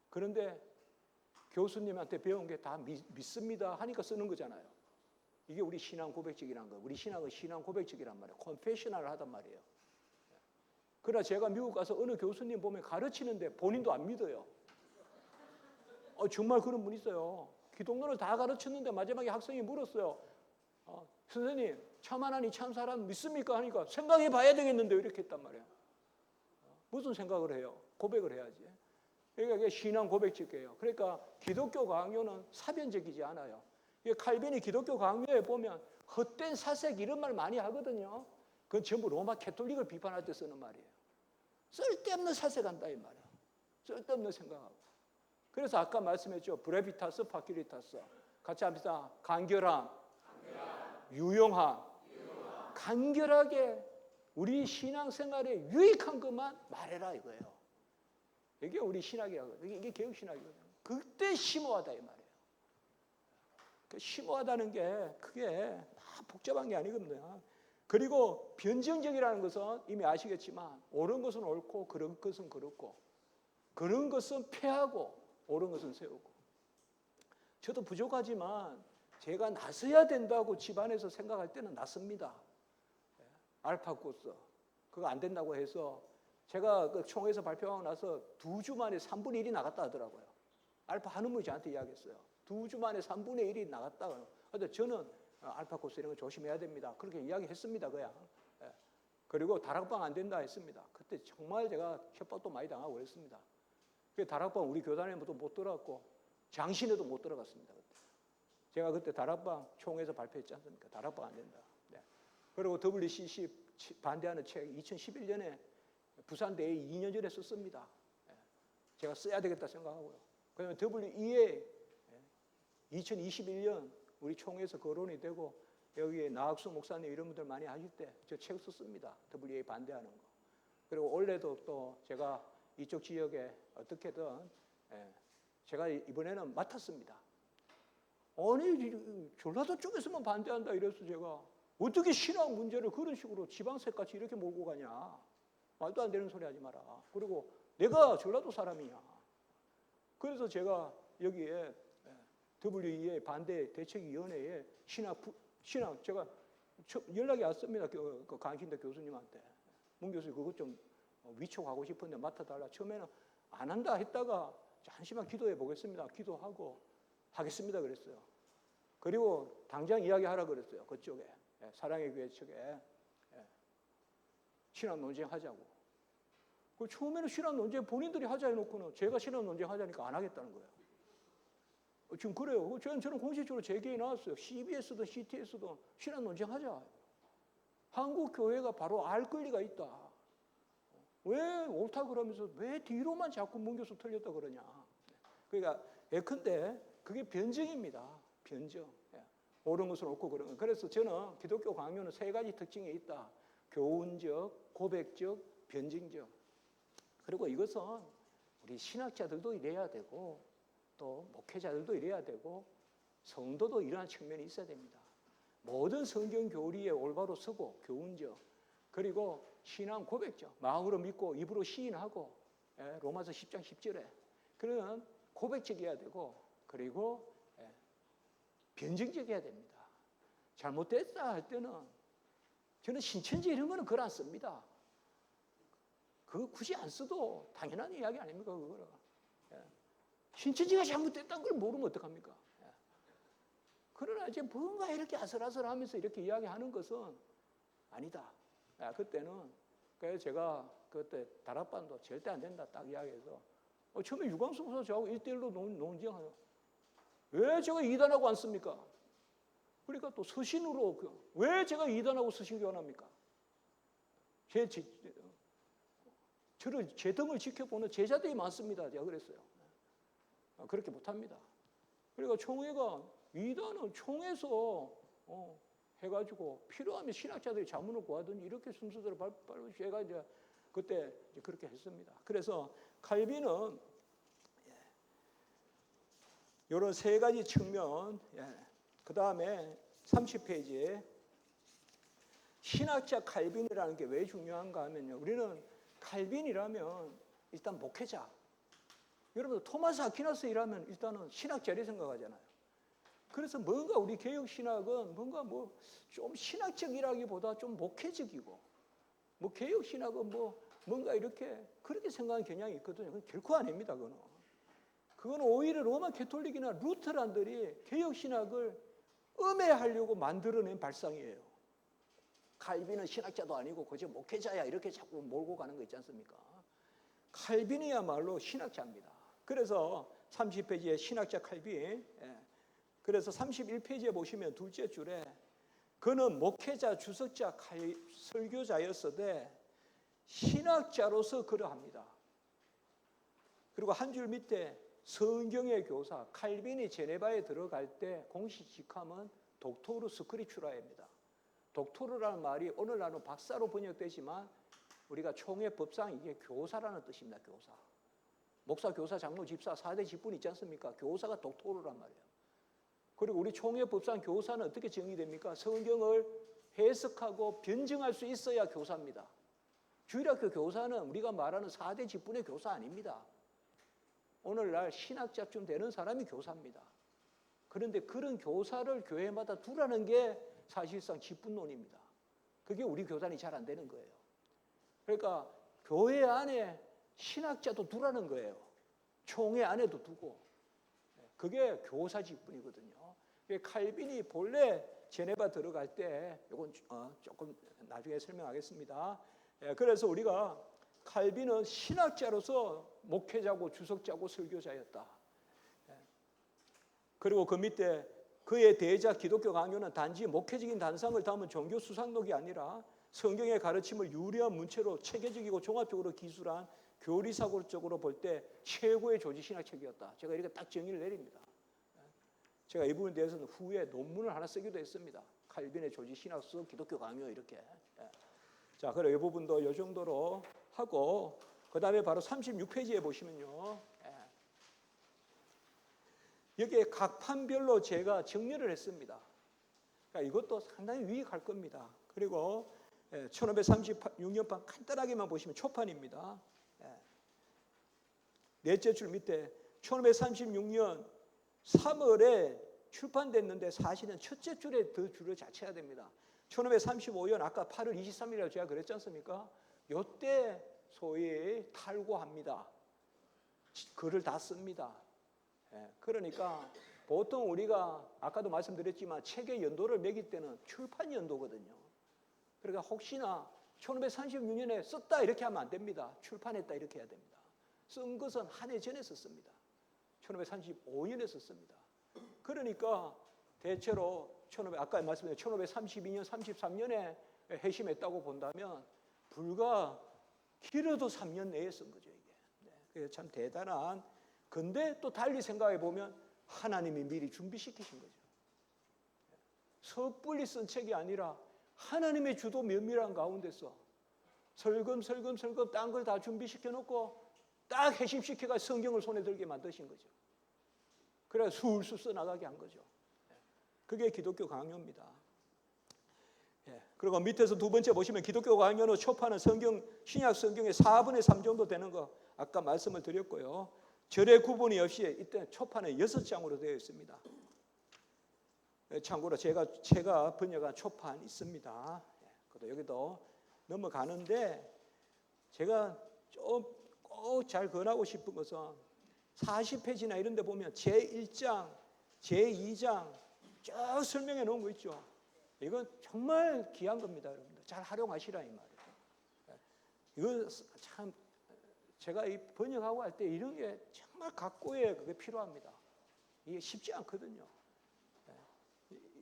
그런데 교수님한테 배운 게 다 믿습니다 하니까 쓰는 거잖아요. 이게 우리 신앙 고백적이라는 거예요. 우리 신앙은 신앙 고백적이란 말이에요. 컨페셔널을 하단 말이에요. 그러나 제가 미국 가서 어느 교수님 보면 가르치는데 본인도 안 믿어요. 정말 그런 분 있어요. 기독론을 다 가르쳤는데 마지막에 학생이 물었어요. 선생님, 참 하나님 참 사람 믿습니까? 하니까 생각해 봐야 되겠는데 이렇게 했단 말이에요. 무슨 생각을 해요? 고백을 해야지. 그러니까 이게 신앙 고백적이에요. 그러니까 기독교 강요는 사변적이지 않아요. 이게 칼빈이 기독교 강요에 보면 헛된 사색 이런 말 많이 하거든요. 그건 전부 로마 캐톨릭을 비판할 때 쓰는 말이에요. 쓸데없는 사색한다 이 말이에요. 쓸데없는 생각하고. 그래서 아까 말씀했죠. 브레비타스, 파큐리타스. 같이 합시다. 간결함, 유용함. 간결하게 우리 신앙생활에 유익한 것만 말해라 이거예요. 이게 우리 신학이라거든요. 이게 개혁신학이거든요. 그때 심오하다 이 말이에요. 심오하다는 게 그게 복잡한 게 아니거든요. 그리고 변증적이라는 것은 이미 아시겠지만 옳은 것은 옳고 그런 것은 그렇고 그런 것은 폐하고 옳은 것은 세우고. 저도 부족하지만 제가 나서야 된다고 집안에서 생각할 때는 나섭니다. 알파고스 그거 안 된다고 해서 제가 그 총회에서 발표하고 나서 2주 만에 3분의 1이 나갔다 하더라고요. 알파 하는 분이 저한테 이야기했어요. 2주 만에 3분의 1이 나갔다. 그런데 저는 알파고스 이런 거 조심해야 됩니다. 그렇게 이야기했습니다. 그냥. 그리고 다락방 안 된다 했습니다. 그때 정말 제가 협박도 많이 당하고 그랬습니다. 다락방 우리 교단에도 못 들어갔고 장신에도 못 들어갔습니다. 그때. 제가 그때 다락방 총회에서 발표했지 않습니까? 다락방 안 된다. 네. 그리고 WCC 반대하는 책 2011년에 부산대에 2년 전에 썼습니다. 제가 써야 되겠다 생각하고요. 그다음에 WEA 2021년 우리 총회에서 거론이 되고 여기에 나학수 목사님 이런 분들 많이 하실 때 저 책 썼습니다. WEA 반대하는 거. 그리고 올해도 또 제가 이쪽 지역에 어떻게든 제가 이번에는 맡았습니다. 아니 전라도 쪽에서만 반대한다 이래서 제가 어떻게 신앙 문제를 그런 식으로 지방색같이 이렇게 몰고 가냐. 말도 안 되는 소리 하지 마라. 그리고 내가 전라도 사람이야. 그래서 제가 여기에 WEA 반대 대책위원회에 신학 제가 연락이 왔습니다. 그 강신대 교수님한테. 문 교수님 그것 좀 위촉하고 싶은데 맡아달라. 처음에는 안 한다 했다가 잠시만 기도해 보겠습니다. 기도하고 하겠습니다 그랬어요. 그리고 당장 이야기하라 그랬어요. 그쪽에 사랑의 교회 측에 신학 논쟁하자고. 그 처음에는 신학 논쟁 본인들이 하자 해놓고는 제가 신학 논쟁 하자니까 안 하겠다는 거예요. 지금 그래요. 저는 공식적으로 제기해 나왔어요. CBS든 CTS든 신학 논쟁하자. 한국 교회가 바로 알 권리가 있다. 왜 옳다 그러면서 왜 뒤로만 자꾸 문 교수 틀렸다 그러냐. 그러니까 예컨대 그게 변증입니다. 변증. 옳은 것은 옳고 그런 거. 그래서 저는 기독교 강요는 3가지 특징이 있다. 교훈적, 고백적, 변증적. 그리고 이것은 우리 신학자들도 이래야 되고 또 목회자들도 이래야 되고 성도도 이러한 측면이 있어야 됩니다. 모든 성경 교리에 올바로 서고 교훈적 그리고 신앙 고백적 마음으로 믿고 입으로 시인하고 로마서 10장 10절에 그런 고백적이어야 되고 그리고 변증적이어야 됩니다. 잘못됐다 할 때는 저는 신천지 이런 거는 글 안 씁니다. 그거 굳이 안 써도 당연한 이야기 아닙니까? 그거는. 신천지가 잘못됐다는 걸 모르면 어떡합니까? 그러나 이제 뭔가 이렇게 아슬아슬하면서 이렇게 이야기하는 것은 아니다. 그때는 그래서 제가 그때 다락방도 절대 안 된다 딱 이야기해서 처음에 유광수 목사 저하고 1대1로 논쟁하요. 왜 제가 이단하고 안 씁니까? 그러니까 또 서신으로 왜 제가 이단하고 서신 교환합니까? 저를 제 등을 지켜보는 제자들이 많습니다. 제가 그랬어요. 그렇게 못합니다. 그러니까 총회가 이단은 총에서 해가지고 필요하면 신학자들이 자문을 구하든지 이렇게 순서대로 발표. 제가 이제 그때 이제 그렇게 했습니다. 그래서 칼빈은 이런 세 가지 측면, 그 다음에 30페이지에 신학자 칼빈이라는 게 왜 중요한가 하면요. 우리는 칼빈이라면 일단 목회자. 여러분 토마스 아퀴나스이라면 일단은 신학자리 생각하잖아요. 그래서 뭔가 우리 개혁 신학은 뭔가 뭐 좀 신학적이라기보다 좀 목회적이고, 뭐 개혁 신학은 뭐 뭔가 이렇게 그렇게 생각하는 경향이 있거든요. 그건 결코 아닙니다. 그거는 오히려 로마 캐톨릭이나 루터란들이 개혁 신학을 음해하려고 만들어낸 발상이에요. 칼빈은 신학자도 아니고 그저 목회자야 이렇게 자꾸 몰고 가는 거 있지 않습니까? 칼빈이야말로 신학자입니다. 그래서 30페이지에 신학자 칼빈, 그래서 31페이지에 보시면 둘째 줄에 그는 목회자, 주석자, 설교자였으되 신학자로서 그러합니다. 그리고 한 줄 밑에 성경의 교사, 칼빈이 제네바에 들어갈 때 공식 직함은 독토르 스크리추라입니다. 독토르라는 말이 오늘날은 박사로 번역되지만 우리가 총회법상 이게 교사라는 뜻입니다. 교사. 목사, 교사, 장로, 집사 4대 직분 있지 않습니까? 교사가 독토르란 말이에요. 그리고 우리 총회법상 교사는 어떻게 정의됩니까? 성경을 해석하고 변증할 수 있어야 교사입니다. 주일학교 교사는 우리가 말하는 4대 직분의 교사 아닙니다. 오늘날 신학자쯤 되는 사람이 교사입니다. 그런데 그런 교사를 교회마다 두라는 게 사실상 직분론입니다. 그게 우리 교단이 잘 안 되는 거예요. 그러니까 교회 안에 신학자도 두라는 거예요. 총회 안에도 두고. 그게 교사 직분이거든요. 칼빈이 본래 제네바 들어갈 때 이건 조금 나중에 설명하겠습니다. 그래서 우리가 칼빈은 신학자로서 목회자고 주석자고 설교자였다. 그리고 그 밑에 그의 대자 기독교 강요는 단지 목회적인 단상을 담은 종교 수상록이 아니라 성경의 가르침을 유리한 문체로 체계적이고 종합적으로 기술한 교리사고적으로 볼 때 최고의 조지 신학책이었다. 제가 이렇게 딱 정의를 내립니다. 제가 이 부분에 대해서는 후에 논문을 하나 쓰기도 했습니다. 칼빈의 조지 신학서 기독교 강요 이렇게. 자, 그래 이 부분도 이 정도로 하고 그 다음에 바로 36페이지에 보시면요. 여기에 각 판별로 제가 정리를 했습니다. 그러니까 이것도 상당히 유익할 겁니다. 그리고 1536년판 간단하게만 보시면 초판입니다. 넷째 줄 밑에 1536년 3월에 출판됐는데 사실은 첫째 줄에 더 줄을 자체해야 됩니다. 1535년 아까 8월 23일이라고 제가 그랬지 않습니까? 이때 소위 탈고합니다. 글을 다 씁니다. 그러니까 보통 우리가 아까도 말씀드렸지만 책의 연도를 매길 때는 출판 연도거든요. 그러니까 혹시나 1536년에 썼다 이렇게 하면 안 됩니다. 출판했다 이렇게 해야 됩니다. 쓴 것은 한 해 전에 썼습니다. 1535년에 썼습니다. 그러니까 대체로 아까 말씀드린 1532년, 33년에 회심했다고 본다면 불과 길어도 3년 내에 쓴 거죠 이게. 그게 참 대단한. 근데 또 달리 생각해 보면 하나님이 미리 준비시키신 거죠. 섣불리 쓴 책이 아니라 하나님의 주도 면밀한 가운데서 설금설금 딴 걸 다 준비시켜 놓고 딱 회심시켜가 성경을 손에 들게 만드신 거죠. 그래서 술술 써나가게 한 거죠. 그게 기독교 강요입니다. 그리고 밑에서 두 번째 보시면 기독교 강요는 초판은 신약 성경의 4분의 3 정도 되는 거 아까 말씀을 드렸고요. 절의 구분이 없이 이때 초판에 6장으로 되어 있습니다. 참고로 제가 번역한 초판 있습니다. 여기도 넘어가는데 제가 좀 꼭 잘 권하고 싶은 것은 40페이지나 이런 데 보면 제1장, 제2장 쭉 설명해 놓은 거 있죠. 이건 정말 귀한 겁니다, 여러분들. 잘 활용하시라 이 말이에요. 이거 참 제가 이 번역하고 할 때 이런 게 정말 각고에 그게 필요합니다. 이게 쉽지 않거든요.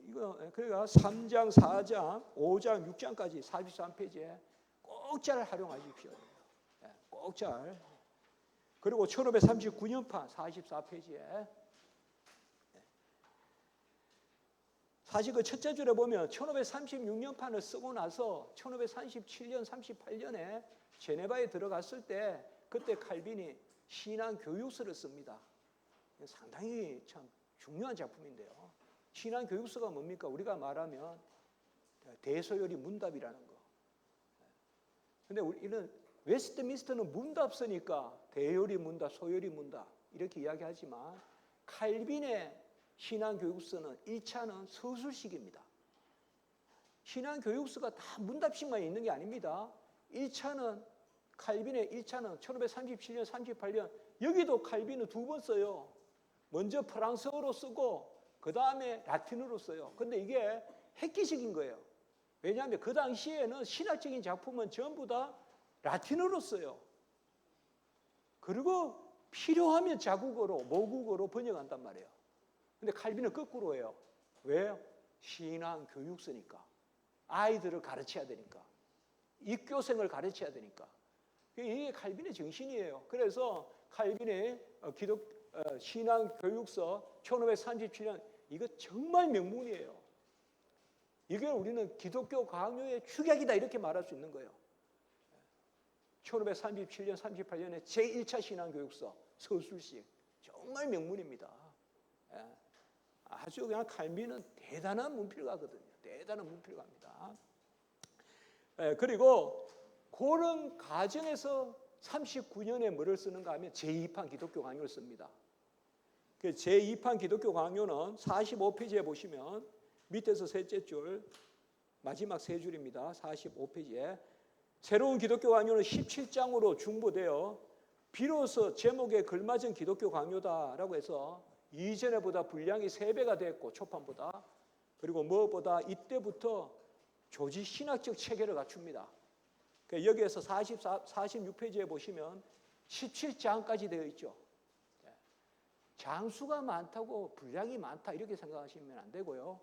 이거 그러니까 3장, 4장, 5장, 6장까지 43페이지에 꼭 잘 활용하십시오. 꼭 잘. 그리고 1539년판 44페이지에 사실 그 첫째 줄에 보면 1536년판을 쓰고 나서 1537년, 38년에 제네바에 들어갔을 때 그때 칼빈이 신앙 교육서를 씁니다. 상당히 참 중요한 작품인데요. 신앙 교육서가 뭡니까? 우리가 말하면 대소요리 문답이라는 거. 근데 우리는 웨스트민스터는 문답 쓰니까 대요리 문답, 소요리 문답 이렇게 이야기하지만 칼빈의 신앙 교육서는 1차는 서술식입니다. 신앙 교육서가 다 문답식만 있는 게 아닙니다. 1차는 칼빈의 1차는 1537년, 38년 여기도 칼빈은 두 번 써요. 먼저 프랑스어로 쓰고 그 다음에 라틴어로 써요. 근데 이게 획기적인 거예요. 왜냐하면 그 당시에는 신학적인 작품은 전부 다 라틴어로 써요. 그리고 필요하면 자국어로, 모국어로 번역한단 말이에요. 근데 칼빈은 거꾸로 해요. 왜요? 신앙 교육서니까. 아이들을 가르쳐야 되니까. 입교생을 가르쳐야 되니까. 이게 칼빈의 정신이에요. 그래서 칼빈의 신앙 교육서 1537년 이거 정말 명문이에요. 이게 우리는 기독교 강요의 축약이다 이렇게 말할 수 있는 거예요. 1537년, 38년에 제1차 신앙교육서 서술식 정말 명문입니다. 아주 그냥 칼빈은 대단한 문필가거든요. 대단한 문필가입니다. 그리고 그런 과정에서 39년에 뭐를 쓰는가 하면 제2판 기독교 강요를 씁니다. 제2판 기독교 강요는 45페이지에 보시면 밑에서 셋째 줄 마지막 세 줄입니다. 45페이지에 새로운 기독교 강요는 17장으로 중보되어 비로소 제목에 걸맞은 기독교 강요다라고 해서 이전에보다 분량이 3배가 됐고 초판보다 그리고 무엇보다 이때부터 조직 신학적 체계를 갖춥니다. 여기에서 46페이지에 보시면 17장까지 되어 있죠. 장수가 많다고 분량이 많다 이렇게 생각하시면 안 되고요.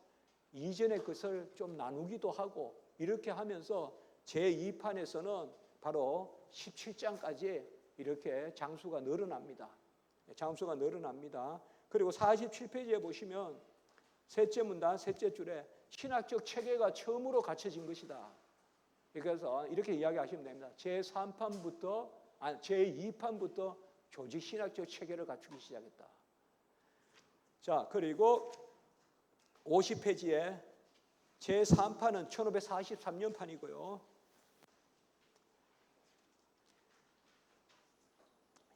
이전의 것을 좀 나누기도 하고 이렇게 하면서 제2판에서는 바로 17장까지 이렇게 장수가 늘어납니다. 장수가 늘어납니다. 그리고 47페이지에 보시면 셋째 문단, 셋째 줄에 신학적 체계가 처음으로 갖춰진 것이다. 그래서 이렇게 이야기하시면 됩니다. 제3판부터, 제2판부터 조직 신학적 체계를 갖추기 시작했다. 자, 그리고 50페이지에 제3판은 1543년 판이고요.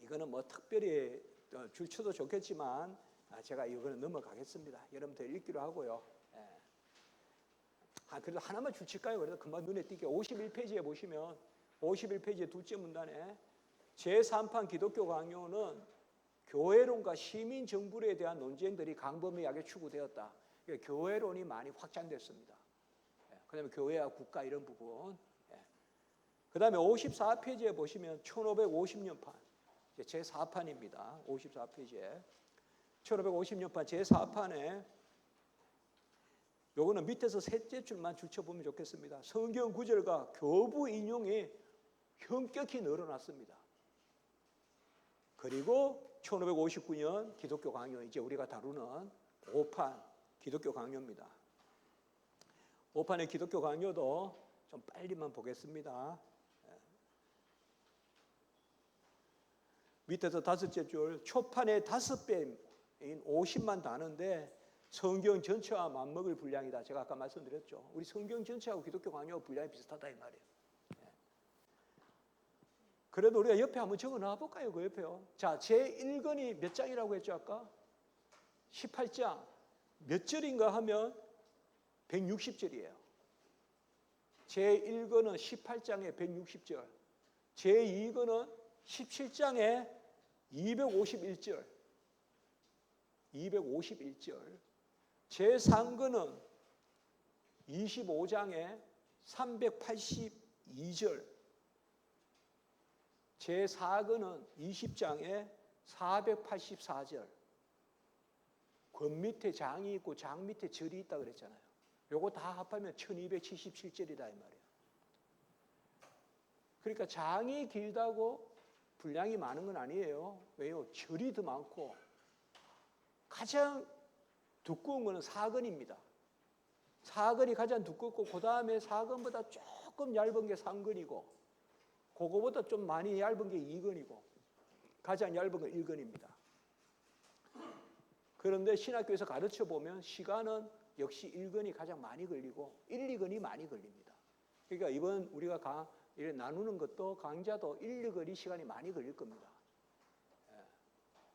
이거는 뭐 특별히 줄쳐도 좋겠지만 제가 이거는 넘어가겠습니다. 여러분들 읽기로 하고요. 그래도 하나만 줄칠까요? 그래도 금방 눈에 띄게 51페이지에 보시면 51페이지의 둘째 문단에 제3판 기독교 강요는 교회론과 시민정부에 대한 논쟁들이 강범위하게 추구되었다. 교회론이 많이 확장됐습니다. 그 다음에 교회와 국가 이런 부분. 그 다음에 54페이지에 보시면 1550년판 제4판입니다. 54페이지에 1550년판 제4판에 요거는 밑에서 셋째 줄만 줄쳐보면 좋겠습니다. 성경 구절과 교부 인용이 현격히 늘어났습니다. 그리고 1559년 기독교 강요, 이제 우리가 다루는 5판 기독교 강요입니다. 5판의 기독교 강요도 좀 빨리만 보겠습니다. 밑에서 다섯째 줄, 초판의 5배인 50만 단어인데 성경 전체와 맞먹을 분량이다. 제가 아까 말씀드렸죠. 우리 성경 전체하고 기독교 강요 분량이 비슷하다 이 말이에요. 그래도 우리가 옆에 한번 적어 놔 볼까요? 그 옆에요. 자, 제1권이 몇 장이라고 했죠 아까? 18장. 몇 절인가 하면 160절이에요. 제1권은 18장에 160절. 제2권은 17장에 251절. 251절. 제3권은 25장에 382절. 제4권은 20장에 484절. 권 밑에 장이 있고 장 밑에 절이 있다 그랬잖아요. 요거 다 합하면 1277절이다 이 말이에요. 그러니까 장이 길다고 분량이 많은 건 아니에요. 왜요? 절이 더 많고 가장 두꺼운 거는 4권입니다. 사근이 가장 두껍고 그 다음에 사근보다 조금 얇은 게 3근이고 그거보다 좀 많이 얇은 게 2근이고 가장 얇은 건 1근입니다. 그런데 신학교에서 가르쳐 보면 시간은 역시 1근이 가장 많이 걸리고 1, 2근이 많이 걸립니다. 그러니까 이번 우리가 이렇게 나누는 것도 강좌도 1, 2근이 시간이 많이 걸릴 겁니다.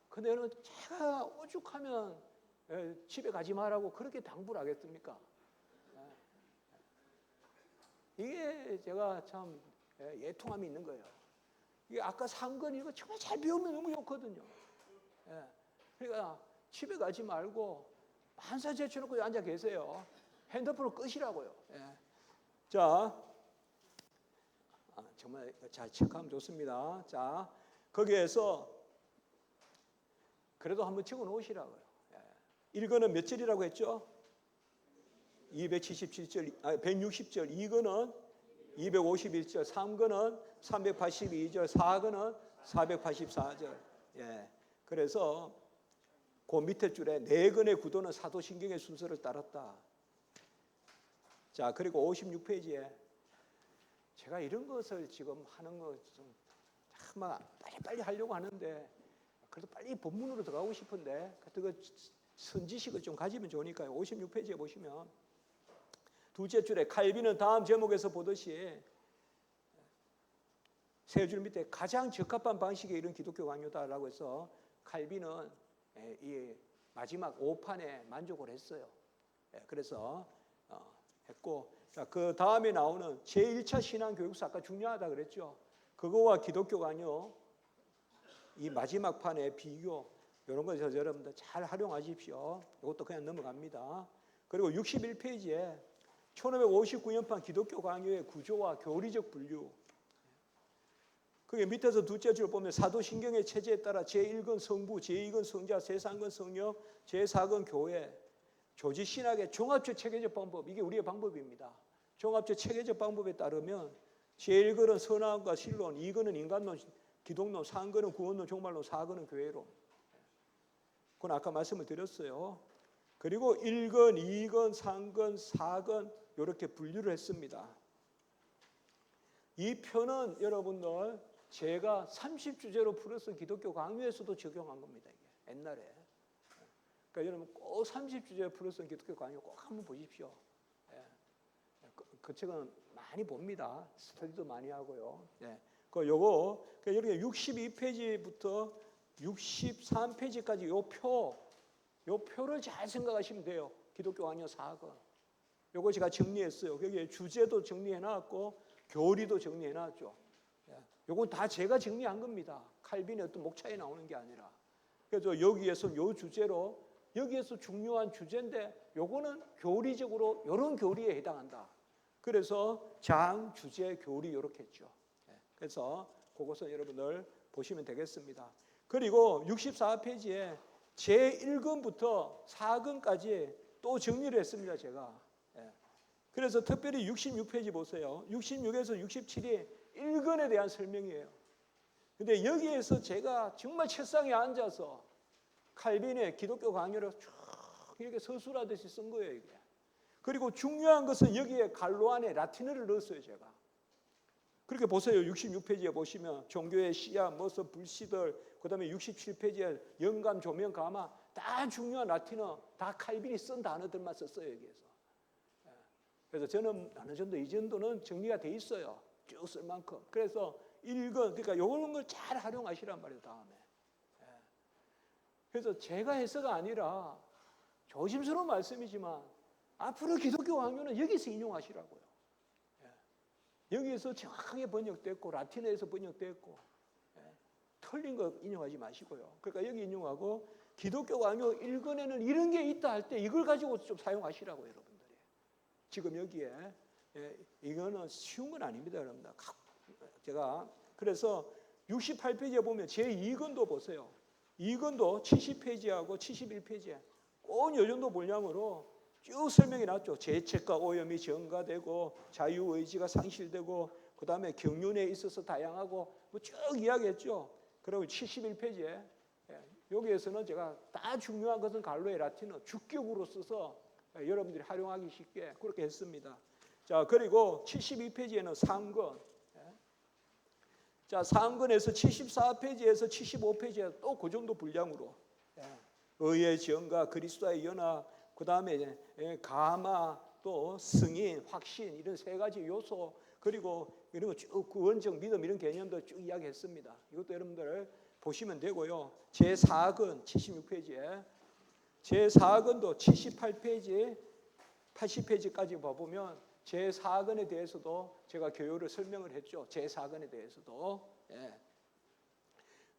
근데 여러분 제가 오죽하면 집에 가지 말라고 그렇게 당부를 하겠습니까? 이게 제가 참 예통함이 있는 거예요. 이게 아까 3근 이거 정말 잘 배우면 너무 좋거든요. 그러니까 집에 가지 말고 만사 제쳐놓고 앉아 계세요. 핸드폰을 끄시라고요. 자, 정말 잘 체크하면 좋습니다. 자, 거기에서 그래도 한번 적어 놓으시라고요. 1근은 몇 절이라고 했죠? 277절, 160절, 2근은 251절, 3근은 382절, 4근은 484절. 그래서 그 밑에 줄에 4근의 구도는 사도신경의 순서를 따랐다. 자, 그리고 56페이지에 제가 이런 것을 지금 하는 거 좀 빨리 하려고 하는데 그래도 빨리 본문으로 들어가고 싶은데 그 선지식을 좀 가지면 좋으니까요. 56페이지에 보시면 둘째 줄에 칼빈은 다음 제목에서 보듯이 세 줄 밑에 가장 적합한 방식의 이런 기독교 강요다라고 해서 칼빈은 이 마지막 5판에 만족을 했어요. 그래서 했고, 그 다음에 나오는 제1차 신앙교육서 아까 중요하다 그랬죠. 그거와 기독교 강요 이 마지막 판의 비교 이런 거 여러분들 잘 활용하십시오. 이것도 그냥 넘어갑니다. 그리고 61페이지에 1559년판 기독교 강요의 구조와 교리적 분류. 그게 밑에서 둘째 줄 보면 사도신경의 체제에 따라 제1근 성부, 제2근 성자, 제3근 성령, 제4근 교회, 조지신학의 종합적 체계적 방법, 이게 우리의 방법입니다. 종합적 체계적 방법에 따르면 제1근은 선악과 신론, 2근은 인간론, 기독론, 3근은 구원론, 종말론, 4근은 교회론. 그건 아까 말씀을 드렸어요. 그리고 1근, 2근, 3근, 4근 이렇게 분류를 했습니다. 이 표는 여러분들 제가 30주제로 풀어서 기독교 강요에서도 적용한 겁니다. 이게 옛날에. 그러니까 여러분 꼭 30주제 풀어서 기독교 강요 꼭 한번 보십시오. 그 책은 많이 봅니다. 스터디도 많이 하고요. 요거 이렇게 62페이지부터 63페이지까지 요 표를 잘 생각하시면 돼요. 기독교 강요 4권. 요거 제가 정리했어요. 거기에 주제도 정리해놨고 교리도 정리해놨죠. 요건 다 제가 정리한 겁니다. 칼빈의 어떤 목차에 나오는 게 아니라. 그래서 여기에서 요 주제로 여기에서 중요한 주제인데 요거는 교리적으로 이런 교리에 해당한다. 그래서 장, 주제, 교리 이렇게 했죠. 그래서 그것은 여러분들 보시면 되겠습니다. 그리고 64페이지에 제1근부터 4근까지 또 정리를 했습니다. 제가. 그래서 특별히 66페이지 보세요. 66에서 67이 1근에 대한 설명이에요. 근데 여기에서 제가 정말 책상에 앉아서 칼빈의 기독교 강요를 쭉 이렇게 서술하듯이 쓴 거예요. 이게. 그리고 중요한 것은 여기에 갈로 안에 라틴어를 넣었어요. 제가. 그렇게 보세요. 66페이지에 보시면 종교의 씨앗, 모습, 불씨들, 그 다음에 67페이지에 영감, 조명, 가마 다 중요한 라틴어, 다 칼빈이 쓴 단어들만 썼어요. 여기에서. 그래서 저는 어느 정도 이 정도는 정리가 돼 있어요. 쭉 쓸 만큼. 그래서 1근, 그러니까 이런 걸 잘 활용하시란 말이에요. 다음에. 그래서 제가 해서가 아니라 조심스러운 말씀이지만 앞으로 기독교 강요는 여기서 인용하시라고요. 여기에서 정확하게 번역됐고 라틴어에서 번역됐고 틀린 거 인용하지 마시고요. 그러니까 여기 인용하고 기독교 강요 1근에는 이런 게 있다 할 때 이걸 가지고 좀 사용하시라고요. 여러분들이. 지금 여기에 이거는 쉬운 건 아닙니다. 여러분들. 제가 그래서 68페이지에 보면 제2근도 보세요. 2근도 70페이지하고 71페이지에 꼭 이 정도 분량으로 쭉 설명이 났죠. 죄책과 오염이 증가되고 자유의지가 상실되고 그 다음에 경륜에 있어서 다양하고 뭐 쭉 이야기했죠. 그리고 71페이지에 여기에서는 제가 다 중요한 것은 갈로의 라틴어 주격으로 써서 여러분들이 활용하기 쉽게 그렇게 했습니다. 자, 그리고 72페이지에는 상권. 자, 상권에서 74페이지에서 75페이지에 또 그 정도 분량으로 의의 지형과 그리스도의 연합, 그 다음에 가마, 또 승인, 확신 이런 세 가지 요소, 그리고 이런 거쭉 구원적 믿음 이런 개념도 쭉 이야기했습니다. 이것도 여러분들 보시면 되고요. 제4권 76페이지에 제4권도 78페이지 80페이지까지 봐보면 제4권에 대해서도 제가 교요를 설명을 했죠. 제4권에 대해서도.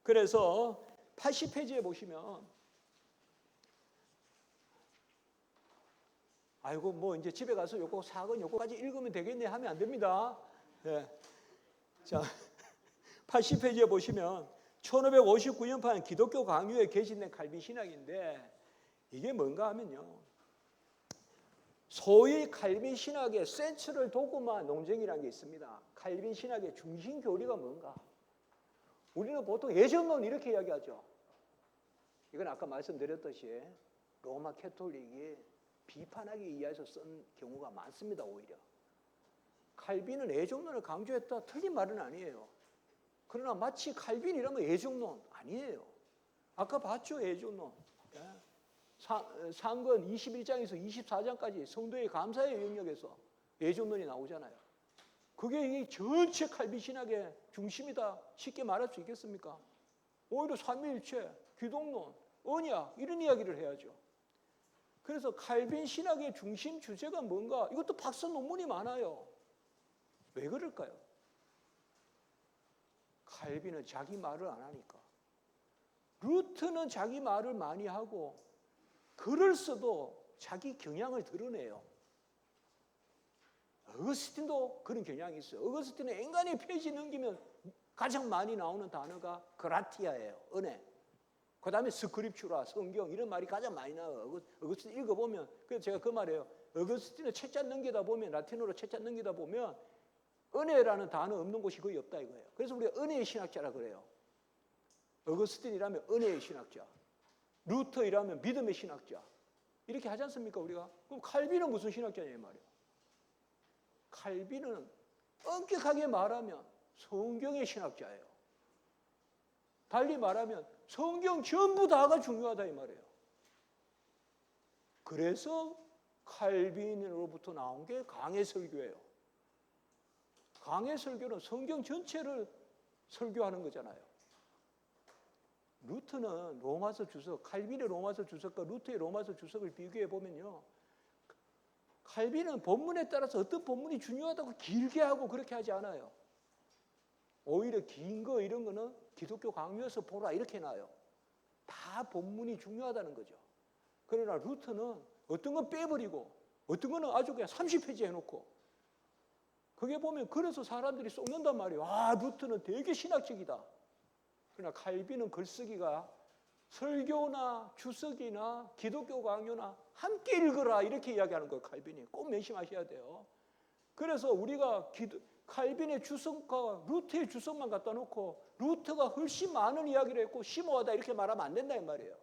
그래서 80페이지에 보시면 아이고 뭐 이제 집에 가서 요거 4권 요거까지 읽으면 되겠네 하면 안 됩니다. 자, 80페이지에 보시면 1559년판 기독교 강요에 개진된 칼빈 신학인데 이게 뭔가 하면요. 소위 칼빈 신학의 센트럴 도그마 논쟁이라는 게 있습니다. 칼빈 신학의 중심 교리가 뭔가? 우리는 보통 예정론 이렇게 이야기하죠. 이건 아까 말씀드렸듯이 로마 캐톨릭이 비판하기 위해서 쓴 경우가 많습니다. 오히려 칼빈은 예정론을 강조했다 틀린 말은 아니에요. 그러나 마치 칼빈이라면 예정론 아니에요. 아까 봤죠, 예정론. 상권 21장에서 24장까지 성도의 감사의 영역에서 예정론이 나오잖아요. 그게 이 전체 칼빈 신학의 중심이다 쉽게 말할 수 있겠습니까? 오히려 삼위일체, 기독론, 언약 이런 이야기를 해야죠. 그래서 칼빈 신학의 중심 주제가 뭔가? 이것도 박사 논문이 많아요. 왜 그럴까요? 칼빈은 자기 말을 안 하니까. 루트는 자기 말을 많이 하고 글을 써도 자기 경향을 드러내요. 어거스틴도 그런 경향이 있어요. 어거스틴은 인간의 페이지 넘기면 가장 많이 나오는 단어가 그라티아예요. 은혜. 그 다음에 스크립추라, 성경 이런 말이 가장 많이 나와요. 어거스틴 읽어보면, 그래서 제가 그 말이에요. 어거스틴을 책자 넘기다 보면, 라틴어로 책자 넘기다 보면 은혜라는 단어 없는 곳이 거의 없다 이거예요. 그래서 우리가 은혜의 신학자라 그래요. 어거스틴이라면 은혜의 신학자, 루터이라면 믿음의 신학자 이렇게 하지 않습니까 우리가? 그럼 칼빈은 무슨 신학자냐 말이에요. 칼빈은 엄격하게 말하면 성경의 신학자예요. 달리 말하면 성경 전부 다가 중요하다 이 말이에요. 그래서 칼빈으로부터 나온 게 강해 설교예요. 강해 설교는 성경 전체를 설교하는 거잖아요. 루트는 로마서 주석, 칼빈의 로마서 주석과 루트의 로마서 주석을 비교해 보면요. 칼빈은 본문에 따라서 어떤 본문이 중요하다고 길게 하고 그렇게 하지 않아요. 오히려 긴 거 이런 거는 기독교 강요에서 보라 이렇게 나와요. 다 본문이 중요하다는 거죠. 그러나 루트는 어떤 건 빼버리고 어떤 거는 아주 그냥 30페이지 해놓고 그게 보면 그래서 사람들이 쏟는단 말이에요. 아, 루트는 되게 신학적이다. 그러나 칼빈은 글쓰기가 설교나 주석이나 기독교 강요나 함께 읽어라 이렇게 이야기하는 거예요. 칼빈이 꼭 명심하셔야 돼요. 그래서 우리가 칼빈의 주석과 루트의 주석만 갖다 놓고 루트가 훨씬 많은 이야기를 했고 심오하다 이렇게 말하면 안 된다 이 말이에요.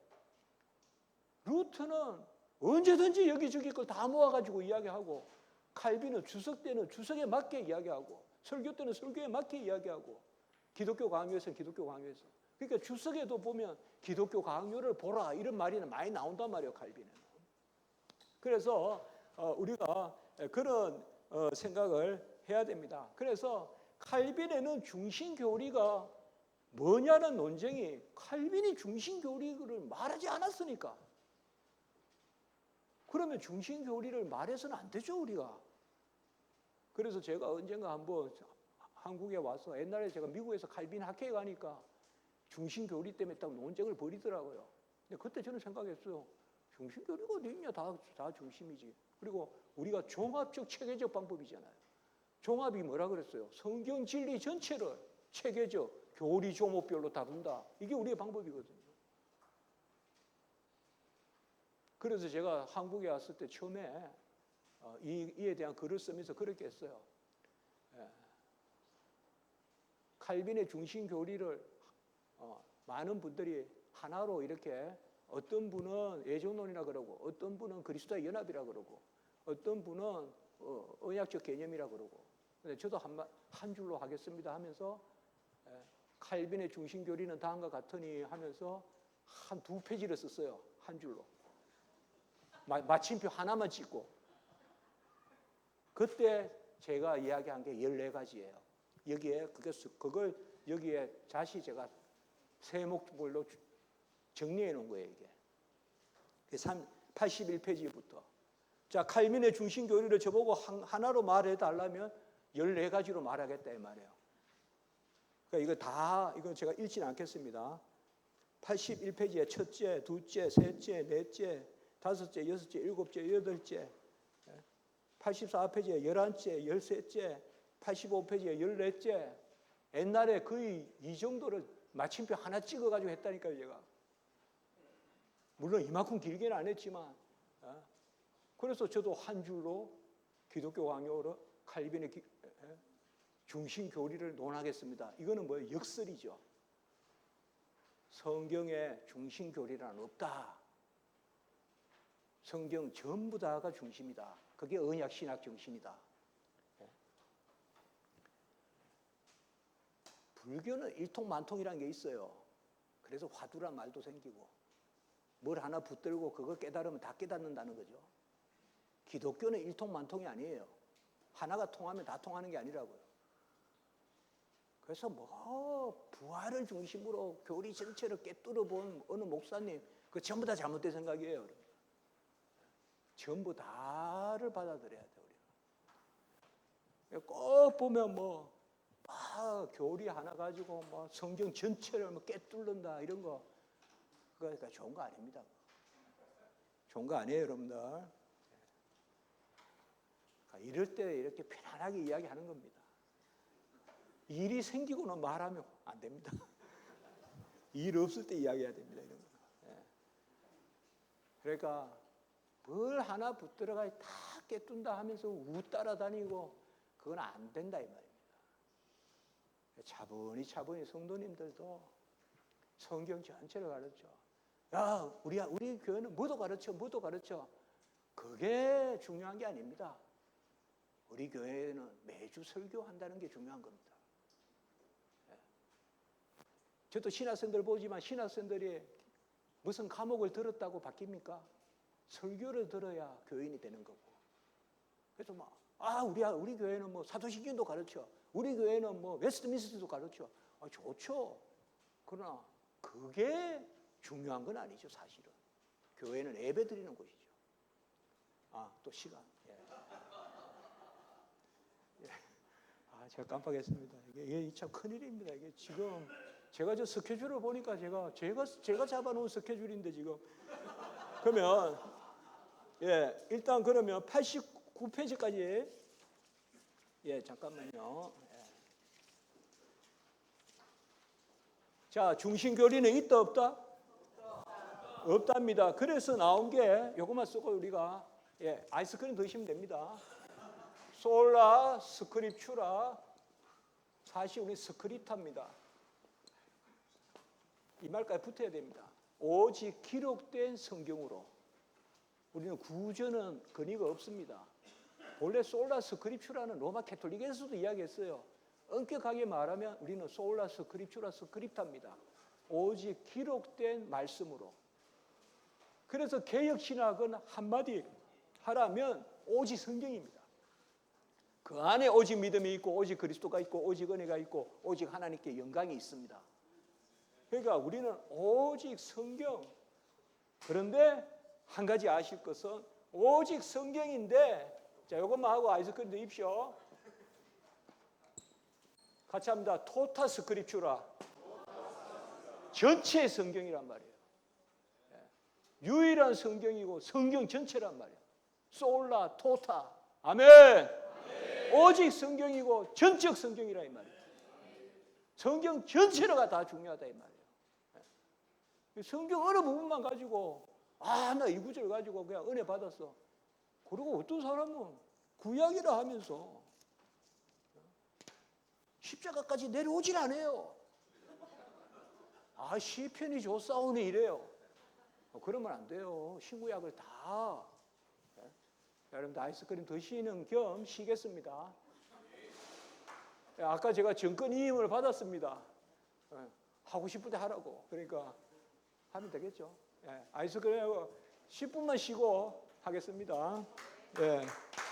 루트는 언제든지 여기저기 걸 다 모아가지고 이야기하고 칼빈은 주석 때는 주석에 맞게 이야기하고 설교 때는 설교에 맞게 이야기하고 기독교 강요에서는 기독교 강요에서. 그러니까 주석에도 보면 기독교 강요를 보라 이런 말이 많이 나온단 말이에요. 칼빈은. 그래서 우리가 그런 생각을 해야 됩니다. 그래서 칼빈에는 중심 교리가 뭐냐는 논쟁이 칼빈이 중심 교리를 말하지 않았으니까. 그러면 중심 교리를 말해서는 안 되죠 우리가. 그래서 제가 언젠가 한번 한국에 와서 옛날에 제가 미국에서 칼빈 학회에 가니까 중심 교리 때문에 딱 논쟁을 벌이더라고요. 근데 그때 저는 생각했어요. 중심 교리가 어디 있냐? 다 중심이지. 그리고 우리가 종합적 체계적 방법이잖아요. 종합이 뭐라 그랬어요? 성경 진리 전체를 체계적 교리 조목별로 다룬다. 이게 우리의 방법이거든요. 그래서 제가 한국에 왔을 때 처음에 이에 대한 글을 쓰면서 그렇게 했어요. 칼빈의 중심 교리를 많은 분들이 하나로 이렇게 어떤 분은 애정론이라 그러고, 어떤 분은 그리스도의 연합이라 그러고, 어떤 분은 언약적 개념이라 그러고. 근데 저도 한 줄로 하겠습니다 하면서 칼빈의 중심교리는 다음과 같으니 하면서 한 2페이지를 썼어요. 한 줄로. 마침표 하나만 찍고. 그때 제가 이야기한 게 14가지예요. 여기에 그걸 여기에 다시 제가 세목별로 정리해 놓은 거예요, 이게. 81페이지부터. 자, 칼빈의 중심 교리를 저보고 하나로 말해 달라면 14가지로 말하겠다 이 말이에요. 그러니까 이거 제가 읽지는 않겠습니다. 81페이지에 첫째, 둘째, 셋째, 넷째, 다섯째, 여섯째, 일곱째, 여덟째, 84페이지에 11째, 13째, 85페이지에 14째. 옛날에 거의 이 정도를 마침표 하나 찍어가지고 했다니까요, 제가. 물론 이만큼 길게는 안 했지만. 그래서 저도 한 줄로 기독교 강요로 칼빈의 중심 교리를 논하겠습니다. 이거는 뭐예요? 역설이죠. 성경에 중심 교리란 없다. 성경 전부 다가 중심이다. 그게 언약 신학 정신이다. 불교는 일통만통이라는 게 있어요. 그래서 화두란 말도 생기고 뭘 하나 붙들고 그걸 깨달으면 다 깨닫는다는 거죠. 기독교는 일통만통이 아니에요. 하나가 통하면 다 통하는 게 아니라고요. 그래서 부활을 중심으로 교리 전체를 꿰뚫어 본 어느 목사님, 그 전부 다 잘못된 생각이에요. 전부 다를 받아들여야 돼, 우리가. 꼭 보면 교리 하나 가지고 성경 전체를 꿰뚫는다 이런 거, 그러니까 좋은 거 아닙니다. 좋은 거 아니에요, 여러분들. 이럴 때 이렇게 편안하게 이야기하는 겁니다. 일이 생기고는 말하면 안 됩니다. 일 없을 때 이야기해야 됩니다, 이런 거. 그러니까 뭘 하나 붙들어가 다 깨뚫는다 하면서 따라다니고 그건 안 된다 이 말입니다. 차분히 성도님들도 성경 전체를 가르쳐. 야, 우리 교회는 뭐도 가르쳐. 그게 중요한 게 아닙니다. 우리 교회는 매주 설교한다는 게 중요한 겁니다. 저도 신학생들 보지만 신학생들이 무슨 과목을 들었다고 바뀝니까? 설교를 들어야 교인이 되는 거고. 그래서 우리 교회는 사도신경도 가르쳐. 우리 교회는 웨스트민스터도 가르쳐. 좋죠. 그러나 그게 중요한 건 아니죠, 사실은. 교회는 예배 드리는 곳이죠. 또 시간. 제가 깜빡했습니다. 이게 참 큰일입니다. 이게 지금 제가 저 스케줄을 보니까 제가 잡아놓은 스케줄인데 지금. 그러면 일단 그러면 89페이지까지 잠깐만요. 자, 중심 교리는 있다 없다? 없답니다. 그래서 나온 게 요것만 쓰고 우리가 아이스크림 드시면 됩니다. 솔라 스크립추라, 사실 우리 스크립타입니다. 이 말까지 붙어야 됩니다. 오직 기록된 성경으로. 우리는 구전은 근거가 없습니다. 본래 솔라 스크립추라는 로마 캐톨릭에서도 이야기했어요. 엄격하게 말하면 우리는 솔라 스크립추라 스크립타입니다. 오직 기록된 말씀으로. 그래서 개혁신학은 한마디 하라면 오직 성경입니다. 그 안에 오직 믿음이 있고 오직 그리스도가 있고 오직 은혜가 있고 오직 하나님께 영광이 있습니다. 그러니까 우리는 오직 성경. 그런데 한 가지 아실 것은 오직 성경인데, 자, 이것만 하고 아이스크림 드십시오. 같이 합니다. 토타 스크립추라. 전체 성경이란 말이에요. 유일한 성경이고 성경 전체란 말이에요. 솔라 토타. 아멘. 오직 성경이고 전적 성경이라 이 말이에요. 성경 전체가 다 중요하다 이 말이에요. 성경 어느 부분만 가지고 나 이 구절 가지고 그냥 은혜 받았어. 그리고 어떤 사람은 구약이라 하면서 십자가까지 내려오질 않아요. 시편이 좋사오네 이래요. 그러면 안 돼요. 신구약을 다. 예? 여러분들 아이스크림 드시는 겸 쉬겠습니다. 예, 아까 제가 정권이임을 받았습니다. 예, 하고 싶을 때 하라고. 그러니까 하면 되겠죠. 예, 아이스크림 10분만 쉬고 하겠습니다. 예.